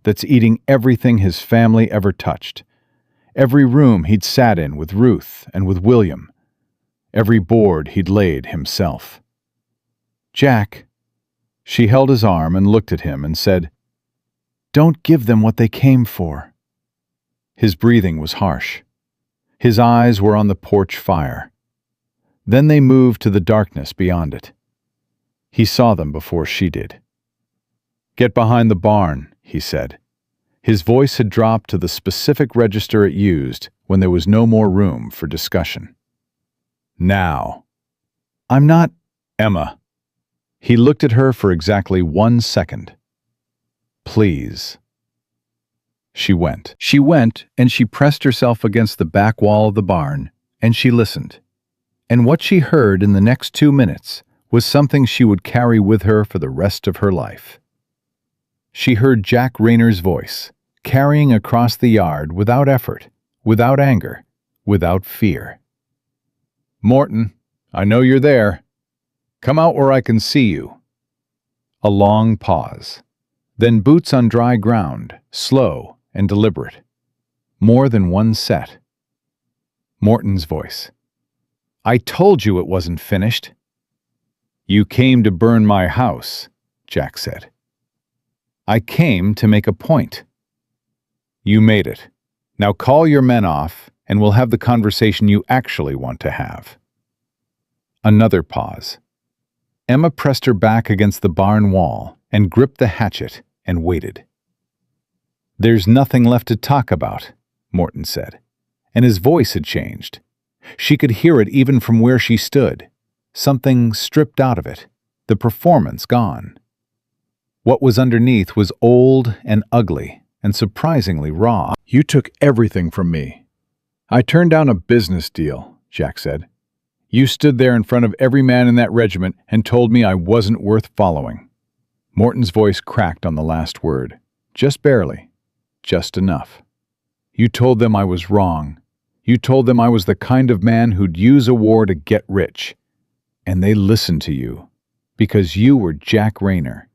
that's eating everything his family ever touched. Every room he'd sat in with Ruth and with William. Every board he'd laid himself. "Jack," she held his arm and looked at him and said, "Don't give them what they came for." His breathing was harsh. His eyes were on the porch fire. Then they moved to the darkness beyond it. He saw them before she did. "Get behind the barn," he said. His voice had dropped to the specific register it used when there was no more room for discussion. "Now." "I'm not—" "Emma." He looked at her for exactly 1 second. "Please." She went. She went, and she pressed herself against the back wall of the barn, and she listened. And what she heard in the next 2 minutes was something she would carry with her for the rest of her life. She heard Jack Rayner's voice, carrying across the yard without effort, without anger, without fear. "Morton, I know you're there. Come out where I can see you." A long pause. Then boots on dry ground, slow and deliberate. More than one set. Morton's voice. "I told you it wasn't finished." "You came to burn my house," Jack said. "I came to make a point." "You made it. Now call your men off, and we'll have the conversation you actually want to have." Another pause. Emma pressed her back against the barn wall and gripped the hatchet and waited. "There's nothing left to talk about," Morton said, and his voice had changed. She could hear it even from where she stood. Something stripped out of it, the performance gone. What was underneath was old and ugly and surprisingly raw. "You took everything from me." "I turned down a business deal," Jack said. "You stood there in front of every man in that regiment and told me I wasn't worth following." Morton's voice cracked on the last word. Just barely. Just enough. "You told them I was wrong. You told them I was the kind of man who'd use a war to get rich. And they listened to you. Because you were Jack Rayner.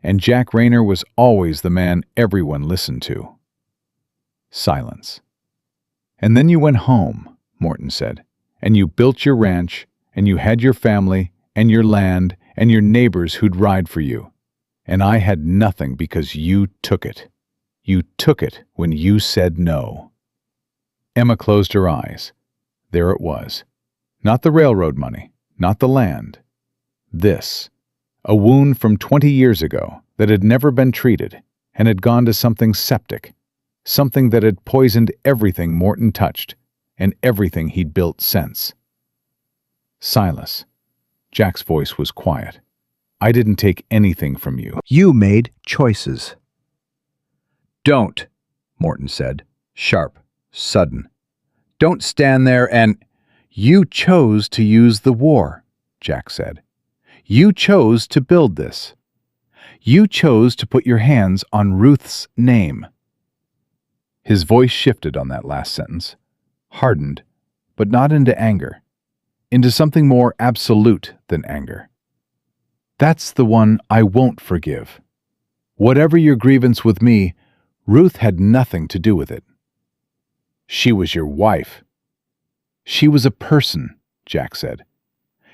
And Jack Rayner was always the man everyone listened to." Silence. "And then you went home," Morton said. "And you built your ranch, and you had your family, and your land, and your neighbors who'd ride for you. And I had nothing because you took it. You took it when you said no." Emma closed her eyes. There it was. Not the railroad money, not the land. This. A wound from 20 years ago that had never been treated and had gone to something septic, something that had poisoned everything Morton touched and everything he'd built since. "Silas." Jack's voice was quiet. "I didn't take anything from you." You made choices. "Don't," Morton said, sharp, sudden. "Don't stand there and—" "You chose to use the war," Jack said. "You chose to build this. You chose to put your hands on Ruth's name." His voice shifted on that last sentence, hardened, but not into anger, into something more absolute than anger. "That's the one I won't forgive. Whatever your grievance with me, Ruth had nothing to do with it. She was your wife." "She was a person," Jack said.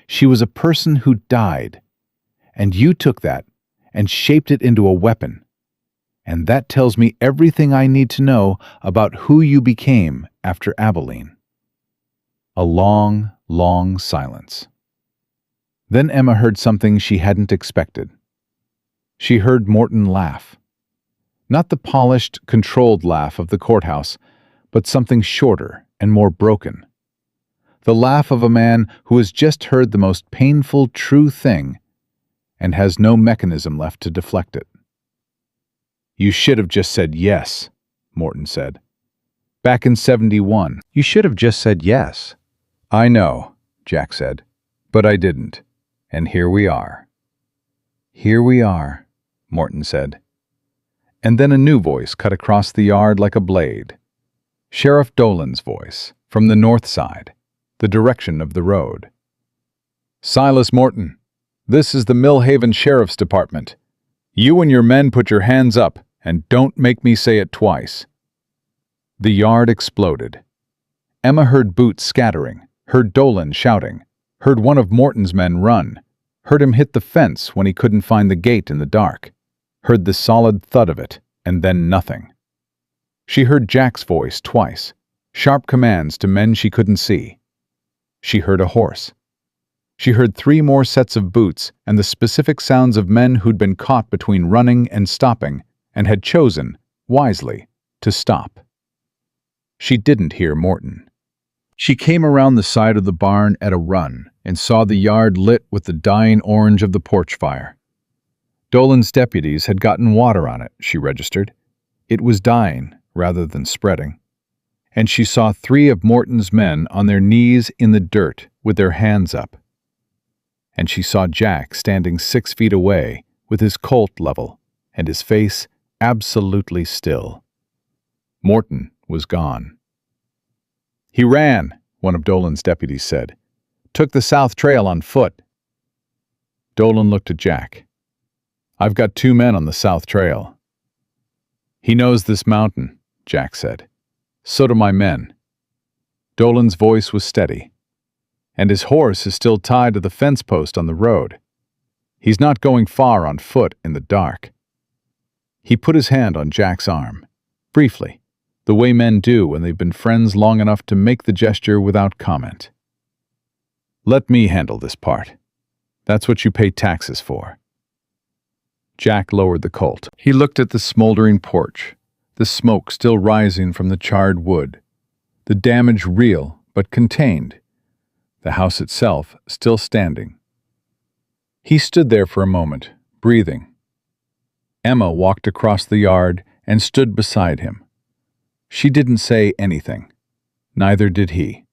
"She was a person who died. And you took that and shaped it into a weapon. And that tells me everything I need to know about who you became after Abilene." A long, long silence. Then Emma heard something she hadn't expected. She heard Morton laugh. Not the polished, controlled laugh of the courthouse, but something shorter and more broken. The laugh of a man who has just heard the most painful, true thing and has no mechanism left to deflect it. "You should have just said yes," Morton said. "Back in 71. You should have just said yes. I know," Jack said, "but I didn't. And here we are." "Here we are," Morton said. And then a new voice cut across the yard like a blade. Sheriff Dolan's voice, from the north side, the direction of the road. "Silas Morton, this is the Millhaven Sheriff's Department. You and your men put your hands up, and don't make me say it twice." The yard exploded. Emma heard boots scattering, heard Dolan shouting, heard one of Morton's men run, heard him hit the fence when he couldn't find the gate in the dark, heard the solid thud of it, and then nothing. She heard Jack's voice twice, sharp commands to men she couldn't see. She heard a horse. She heard 3 more sets of boots and the specific sounds of men who'd been caught between running and stopping and had chosen, wisely, to stop. She didn't hear Morton. She came around the side of the barn at a run and saw the yard lit with the dying orange of the porch fire. Dolan's deputies had gotten water on it, she registered. It was dying rather than spreading. And she saw 3 of Morton's men on their knees in the dirt with their hands up. And she saw Jack standing 6 feet away with his Colt level and his face absolutely still. Morton was gone. "He ran," one of Dolan's deputies said. "Took the south trail on foot." Dolan looked at Jack. "I've got 2 men on the south trail." "He knows this mountain," Jack said. "So do my men." Dolan's voice was steady. "And his horse is still tied to the fence post on the road. He's not going far on foot in the dark." He put his hand on Jack's arm, briefly, the way men do when they've been friends long enough to make the gesture without comment. "Let me handle this part. That's what you pay taxes for." Jack lowered the Colt. He looked at the smoldering porch, the smoke still rising from the charred wood, the damage real but contained, the house itself still standing. He stood there for a moment, breathing. Emma walked across the yard and stood beside him. She didn't say anything. Neither did he.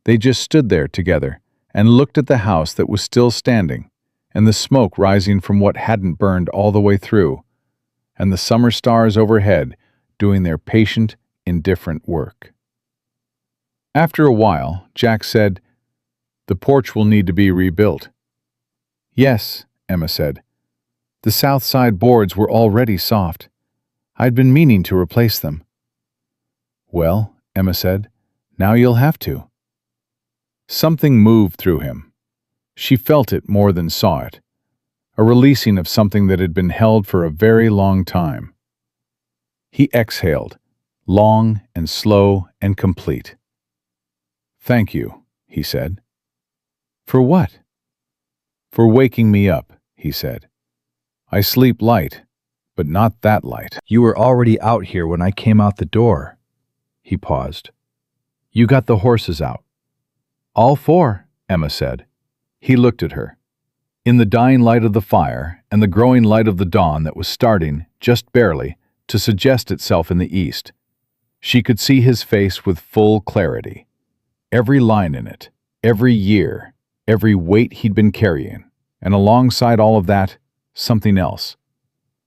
They just stood there together and looked at the house that was still standing, and the smoke rising from what hadn't burned all the way through, and the summer stars overhead doing their patient, indifferent work. After a while, Jack said, "The porch will need to be rebuilt." "Yes," Emma said. "The south side boards were already soft. I'd been meaning to replace them." "Well," Emma said, "now you'll have to." Something moved through him. She felt it more than saw it, a releasing of something that had been held for a very long time. He exhaled, long and slow and complete. "Thank you," he said. "For what?" "For waking me up," he said. "I sleep light, but not that light." You were already out here when I came out the door." He paused. "You got the horses out." "All 4, Emma said. He looked at her. In the dying light of the fire and the growing light of the dawn that was starting, just barely, to suggest itself in the east, she could see his face with full clarity. Every line in it, every year, every weight he'd been carrying, and alongside all of that, something else.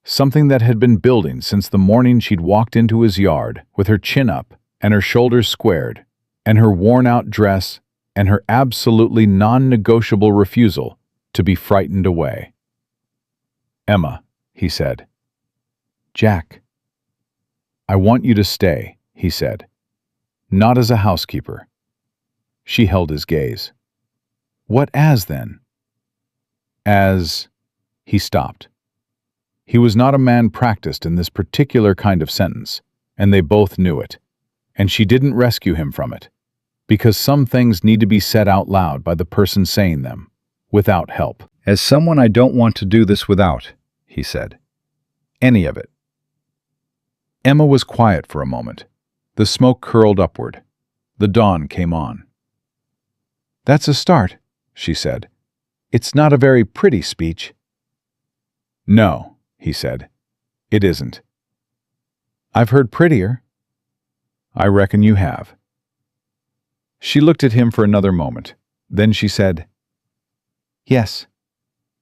Something that had been building since the morning she'd walked into his yard with her chin up and her shoulders squared, and her worn-out dress and her absolutely non-negotiable refusal to be frightened away. "Emma," he said. "Jack." "I want you to stay," he said. "Not as a housekeeper." She held his gaze. "What as, then?" "As—" He stopped. He was not a man practiced in this particular kind of sentence, and they both knew it. And she didn't rescue him from it, because some things need to be said out loud by the person saying them, without help. "As someone I don't want to do this without," he said. Any of it. Emma was quiet for a moment. The smoke curled upward. The dawn came on. "That's a start," she said. "It's not a very pretty speech." "No," he said. "It isn't." "I've heard prettier." "I reckon you have." She looked at him for another moment. Then she said, "Yes,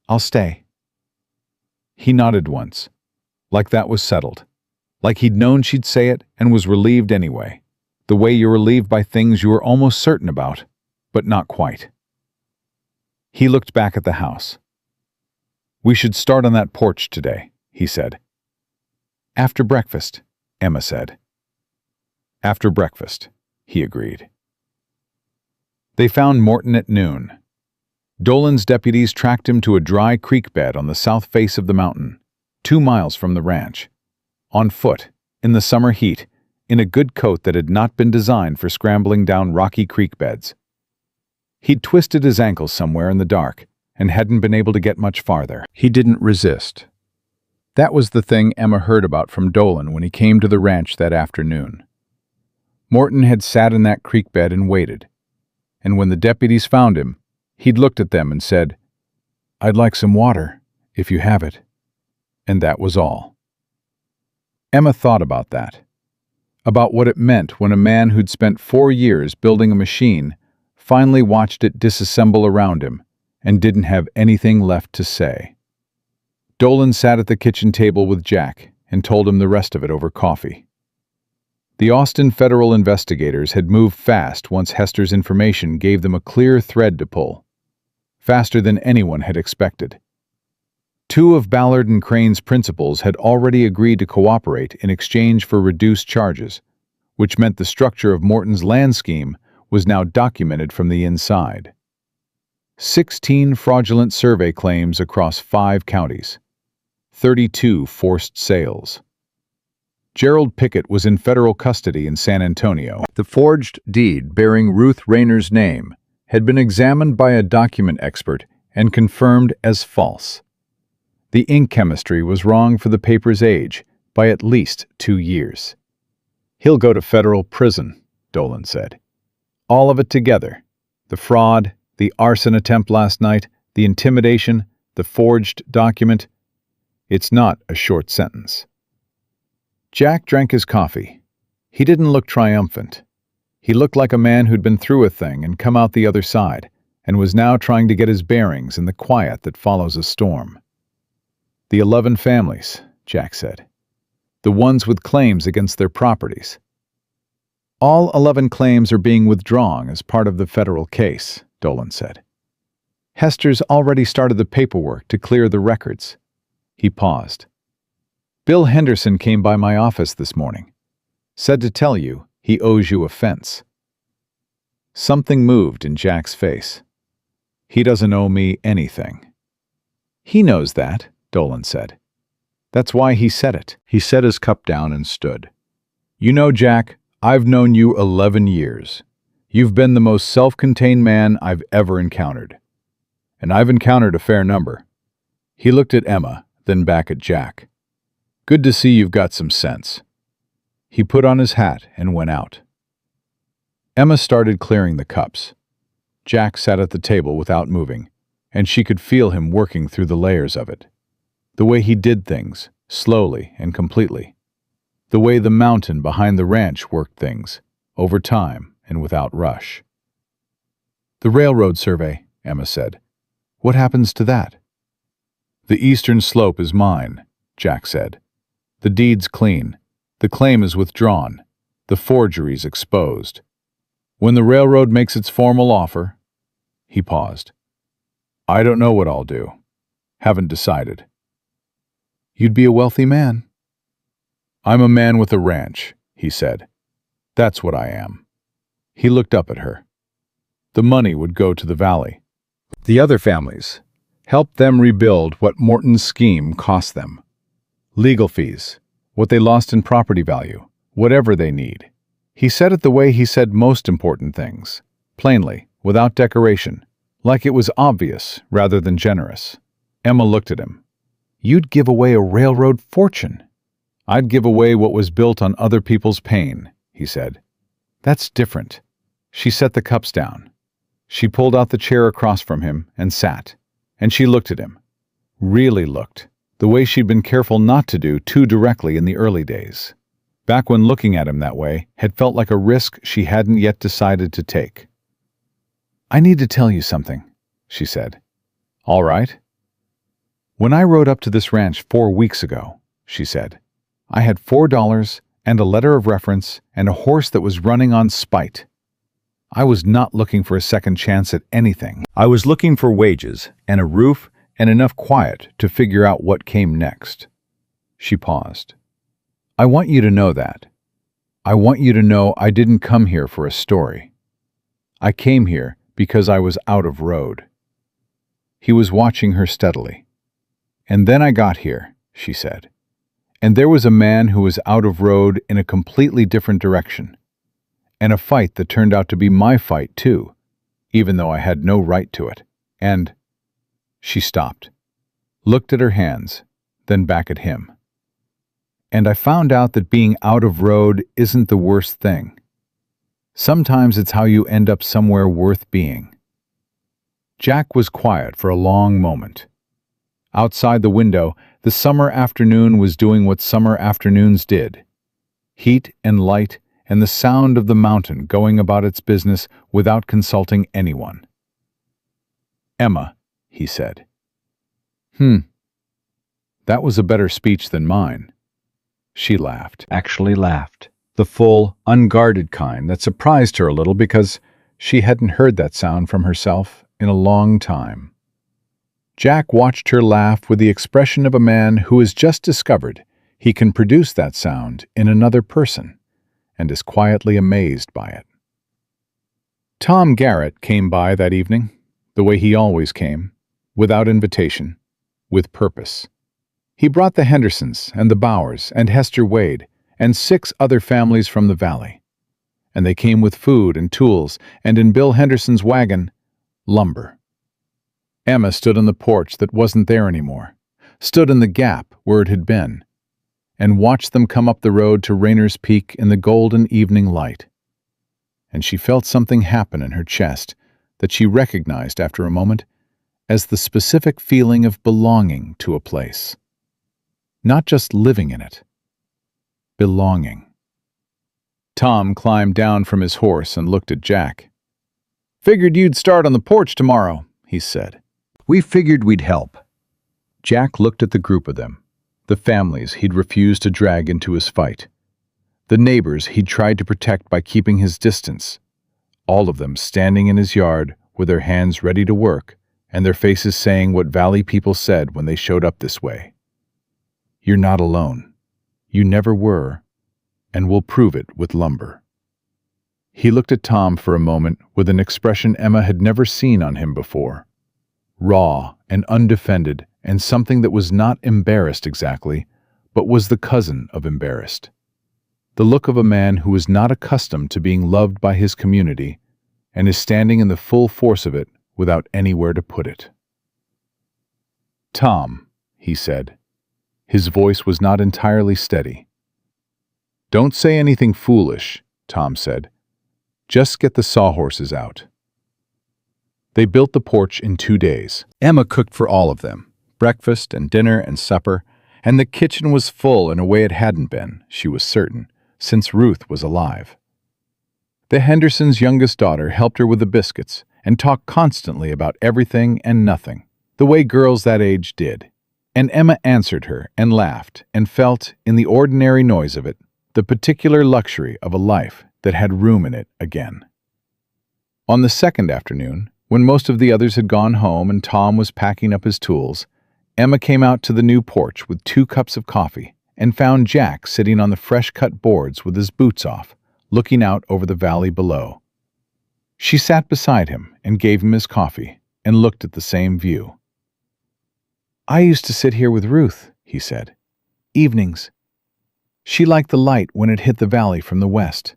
I'll stay." He nodded once, like that was settled, like he'd known she'd say it and was relieved anyway, the way you're relieved by things you were almost certain about, but not quite. He looked back at the house. "We should start on that porch today," he said. "After breakfast," Emma said. "After breakfast," he agreed. They found Morton at noon. Dolan's deputies tracked him to a dry creek bed on the south face of the mountain, 2 miles from the ranch. On foot, in the summer heat, in a good coat that had not been designed for scrambling down rocky creek beds. He'd twisted his ankle somewhere in the dark and hadn't been able to get much farther. He didn't resist. That was the thing Emma heard about from Dolan when he came to the ranch that afternoon. Morton had sat in that creek bed and waited, and when the deputies found him, he'd looked at them and said, "I'd like some water, if you have it." And that was all. Emma thought about that, about what it meant when a man who'd spent 4 years building a machine finally watched it disassemble around him and didn't have anything left to say. Dolan sat at the kitchen table with Jack and told him the rest of it over coffee. The Austin federal investigators had moved fast once Hester's information gave them a clear thread to pull, faster than anyone had expected. 2 of Ballard and Crane's principals had already agreed to cooperate in exchange for reduced charges, which meant the structure of Morton's land scheme was now documented from the inside. 16 fraudulent survey claims across 5 counties. 32 forced sales. Gerald Pickett was in federal custody in San Antonio. The forged deed bearing Ruth Rayner's name had been examined by a document expert and confirmed as false. The ink chemistry was wrong for the paper's age by at least 2 years. "He'll go to federal prison," Dolan said. "All of it together. The fraud, the arson attempt last night, the intimidation, the forged document. It's not a short sentence." Jack drank his coffee. He didn't look triumphant. He looked like a man who'd been through a thing and come out the other side, and was now trying to get his bearings in the quiet that follows a storm. "The 11 families," Jack said. "The ones with claims against their properties." "All 11 claims are being withdrawn as part of the federal case," Dolan said. "Hester's already started the paperwork to clear the records." He paused. "Bill Henderson came by my office this morning. Said to tell you he owes you a fence." Something moved in Jack's face. "He doesn't owe me anything." "He knows that," Dolan said. "That's why he said it." He set his cup down and stood. "You know, Jack, I've known you 11 years. You've been the most self-contained man I've ever encountered. And I've encountered a fair number." He looked at Emma, then back at Jack. "Good to see you've got some sense." He put on his hat and went out. Emma started clearing the cups. Jack sat at the table without moving, and she could feel him working through the layers of it. The way he did things, slowly and completely. The way the mountain behind the ranch worked things, over time and without rush. "The railroad survey," Emma said. "What happens to that?" "The eastern slope is mine," Jack said. "The deed's clean. The claim is withdrawn. The forgery's exposed. When the railroad makes its formal offer—" He paused. "I don't know what I'll do. Haven't decided." "You'd be a wealthy man." "I'm a man with a ranch," he said. "That's what I am." He looked up at her. "The money would go to the valley. The other families, help them rebuild what Morton's scheme cost them. Legal fees, what they lost in property value, whatever they need." He said it the way he said most important things, plainly, without decoration, like it was obvious rather than generous. Emma looked at him. You'd give away a railroad fortune. I'd give away what was built on other people's pain, he said. That's different. She set the cups down. She pulled out the chair across from him and sat, and she looked at him. Really looked, the way she'd been careful not to do too directly in the early days. Back when looking at him that way had felt like a risk she hadn't yet decided to take. I need to tell you something, she said. All right. When I rode up to this ranch 4 weeks ago, she said, I had $4 and a letter of reference and a horse that was running on spite. I was not looking for a second chance at anything. I was looking for wages and a roof and enough quiet to figure out what came next. She paused. I want you to know that. I want you to know I didn't come here for a story. I came here because I was out of road. He was watching her steadily. And then I got here, she said. And there was a man who was out of road in a completely different direction. And a fight that turned out to be my fight, too, even though I had no right to it. And she stopped, looked at her hands, then back at him. And I found out that being out of road isn't the worst thing. Sometimes it's how you end up somewhere worth being. Jack was quiet for a long moment. Outside the window, the summer afternoon was doing what summer afternoons did. Heat and light and the sound of the mountain going about its business without consulting anyone. Emma, he said. That was a better speech than mine. She laughed, actually laughed, the full, unguarded kind that surprised her a little because she hadn't heard that sound from herself in a long time. Jack watched her laugh with the expression of a man who has just discovered he can produce that sound in another person and is quietly amazed by it. Tom Garrett came by that evening, the way he always came, without invitation, with purpose. He brought the Hendersons and the Bowers and Hester Wade and 6 other families from the valley. And they came with food and tools and in Bill Henderson's wagon, lumber. Emma stood on the porch that wasn't there anymore, stood in the gap where it had been, and watched them come up the road to Rayner's Peak in the golden evening light. And she felt something happen in her chest that she recognized after a moment as the specific feeling of belonging to a place. Not just living in it. Belonging. Tom climbed down from his horse and looked at Jack. Figured you'd start on the porch tomorrow, he said. We figured we'd help. Jack looked at the group of them, the families he'd refused to drag into his fight, the neighbors he'd tried to protect by keeping his distance, all of them standing in his yard with their hands ready to work and their faces saying what valley people said when they showed up this way. You're not alone. You never were, and we'll prove it with lumber. He looked at Tom for a moment with an expression Emma had never seen on him before. Raw and undefended, and something that was not embarrassed exactly, but was the cousin of embarrassed. The look of a man who is not accustomed to being loved by his community and is standing in the full force of it without anywhere to put it. Tom, he said. His voice was not entirely steady. Don't say anything foolish, Tom said. Just get the sawhorses out. They built the porch in 2 days. Emma cooked for all of them, breakfast and dinner and supper, and the kitchen was full in a way it hadn't been, she was certain, since Ruth was alive. The Hendersons' youngest daughter helped her with the biscuits and talked constantly about everything and nothing, the way girls that age did. And Emma answered her and laughed and felt, in the ordinary noise of it, the particular luxury of a life that had room in it again. On the second afternoon, when most of the others had gone home and Tom was packing up his tools, Emma came out to the new porch with 2 cups of coffee and found Jack sitting on the fresh-cut boards with his boots off, looking out over the valley below. She sat beside him and gave him his coffee and looked at the same view. I used to sit here with Ruth, he said. Evenings. She liked the light when it hit the valley from the west.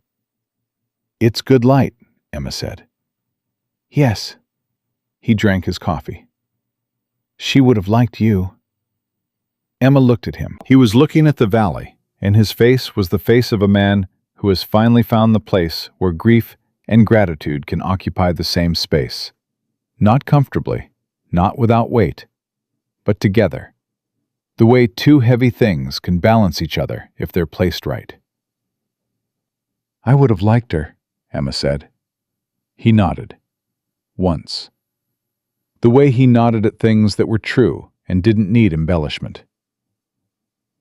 It's good light, Emma said. Yes. He drank his coffee. She would have liked you. Emma looked at him. He was looking at the valley, and his face was the face of a man who has finally found the place where grief and gratitude can occupy the same space. Not comfortably, not without weight, but together. The way two heavy things can balance each other if they're placed right. "I would have liked her," Emma said. He nodded. Once. The way he nodded at things that were true and didn't need embellishment.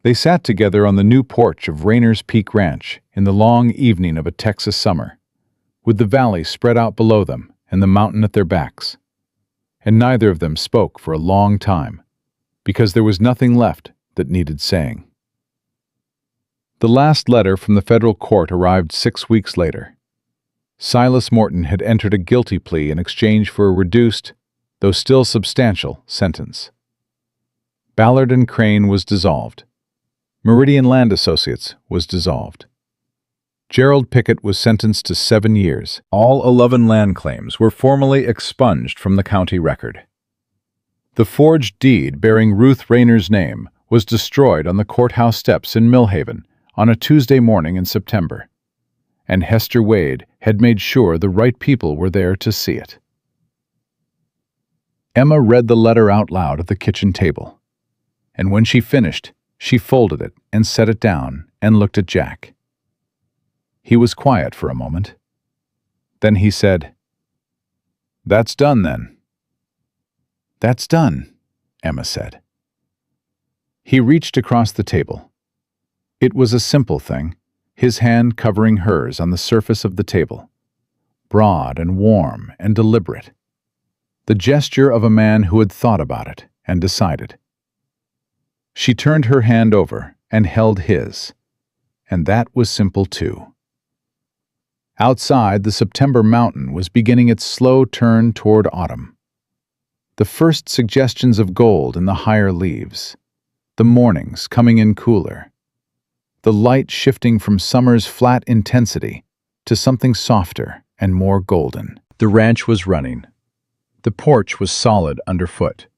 They sat together on the new porch of Rayner's Peak Ranch in the long evening of a Texas summer, with the valley spread out below them and the mountain at their backs. And neither of them spoke for a long time, because there was nothing left that needed saying. The last letter from the federal court arrived 6 weeks later. Silas Morton had entered a guilty plea in exchange for a reduced, though still substantial, sentence. Ballard and Crane was dissolved. Meridian Land Associates was dissolved. Gerald Pickett was sentenced to 7 years. All 11 land claims were formally expunged from the county record. The forged deed bearing Ruth Rayner's name was destroyed on the courthouse steps in Millhaven on a Tuesday morning in September, and Hester Wade had made sure the right people were there to see it. Emma read the letter out loud at the kitchen table, and when she finished, she folded it and set it down and looked at Jack. He was quiet for a moment. Then he said, "That's done, then." "That's done," Emma said. He reached across the table. It was a simple thing, his hand covering hers on the surface of the table, broad and warm and deliberate. The gesture of a man who had thought about it and decided. She turned her hand over and held his, and that was simple too. Outside, the September mountain was beginning its slow turn toward autumn. The first suggestions of gold in the higher leaves, the mornings coming in cooler, the light shifting from summer's flat intensity to something softer and more golden. The ranch was running. The porch was solid underfoot.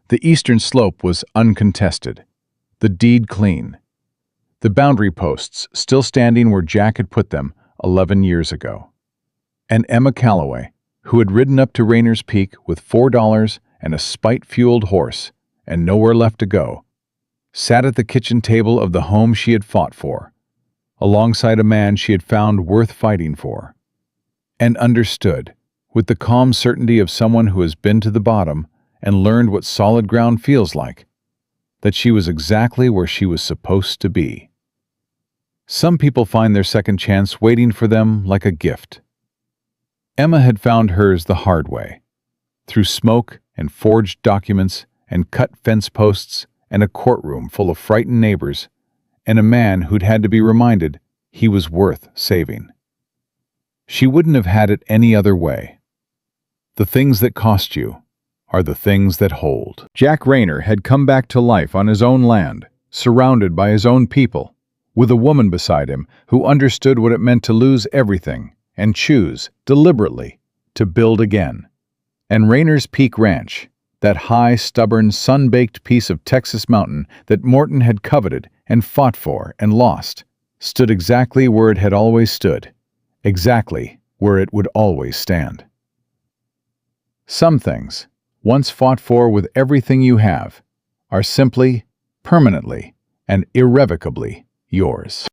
The eastern slope was uncontested, the deed clean. The boundary posts still standing where Jack had put them 11 years ago. And Emma Calloway, who had ridden up to Rayner's Peak with $4 and a spite-fueled horse and nowhere left to go, sat at the kitchen table of the home she had fought for, alongside a man she had found worth fighting for, and understood, with the calm certainty of someone who has been to the bottom and learned what solid ground feels like, that she was exactly where she was supposed to be. Some people find their second chance waiting for them like a gift. Emma had found hers the hard way, through smoke and forged documents and cut fence posts and a courtroom full of frightened neighbors and a man who'd had to be reminded he was worth saving. She wouldn't have had it any other way. The things that cost you are the things that hold. Jack Rayner had come back to life on his own land, surrounded by his own people, with a woman beside him who understood what it meant to lose everything and choose, deliberately, to build again. And Rayner's Peak Ranch, that high, stubborn, sun-baked piece of Texas mountain that Morton had coveted and fought for and lost, stood exactly where it had always stood, exactly where it would always stand. Some things, once fought for with everything you have, are simply, permanently, and irrevocably yours.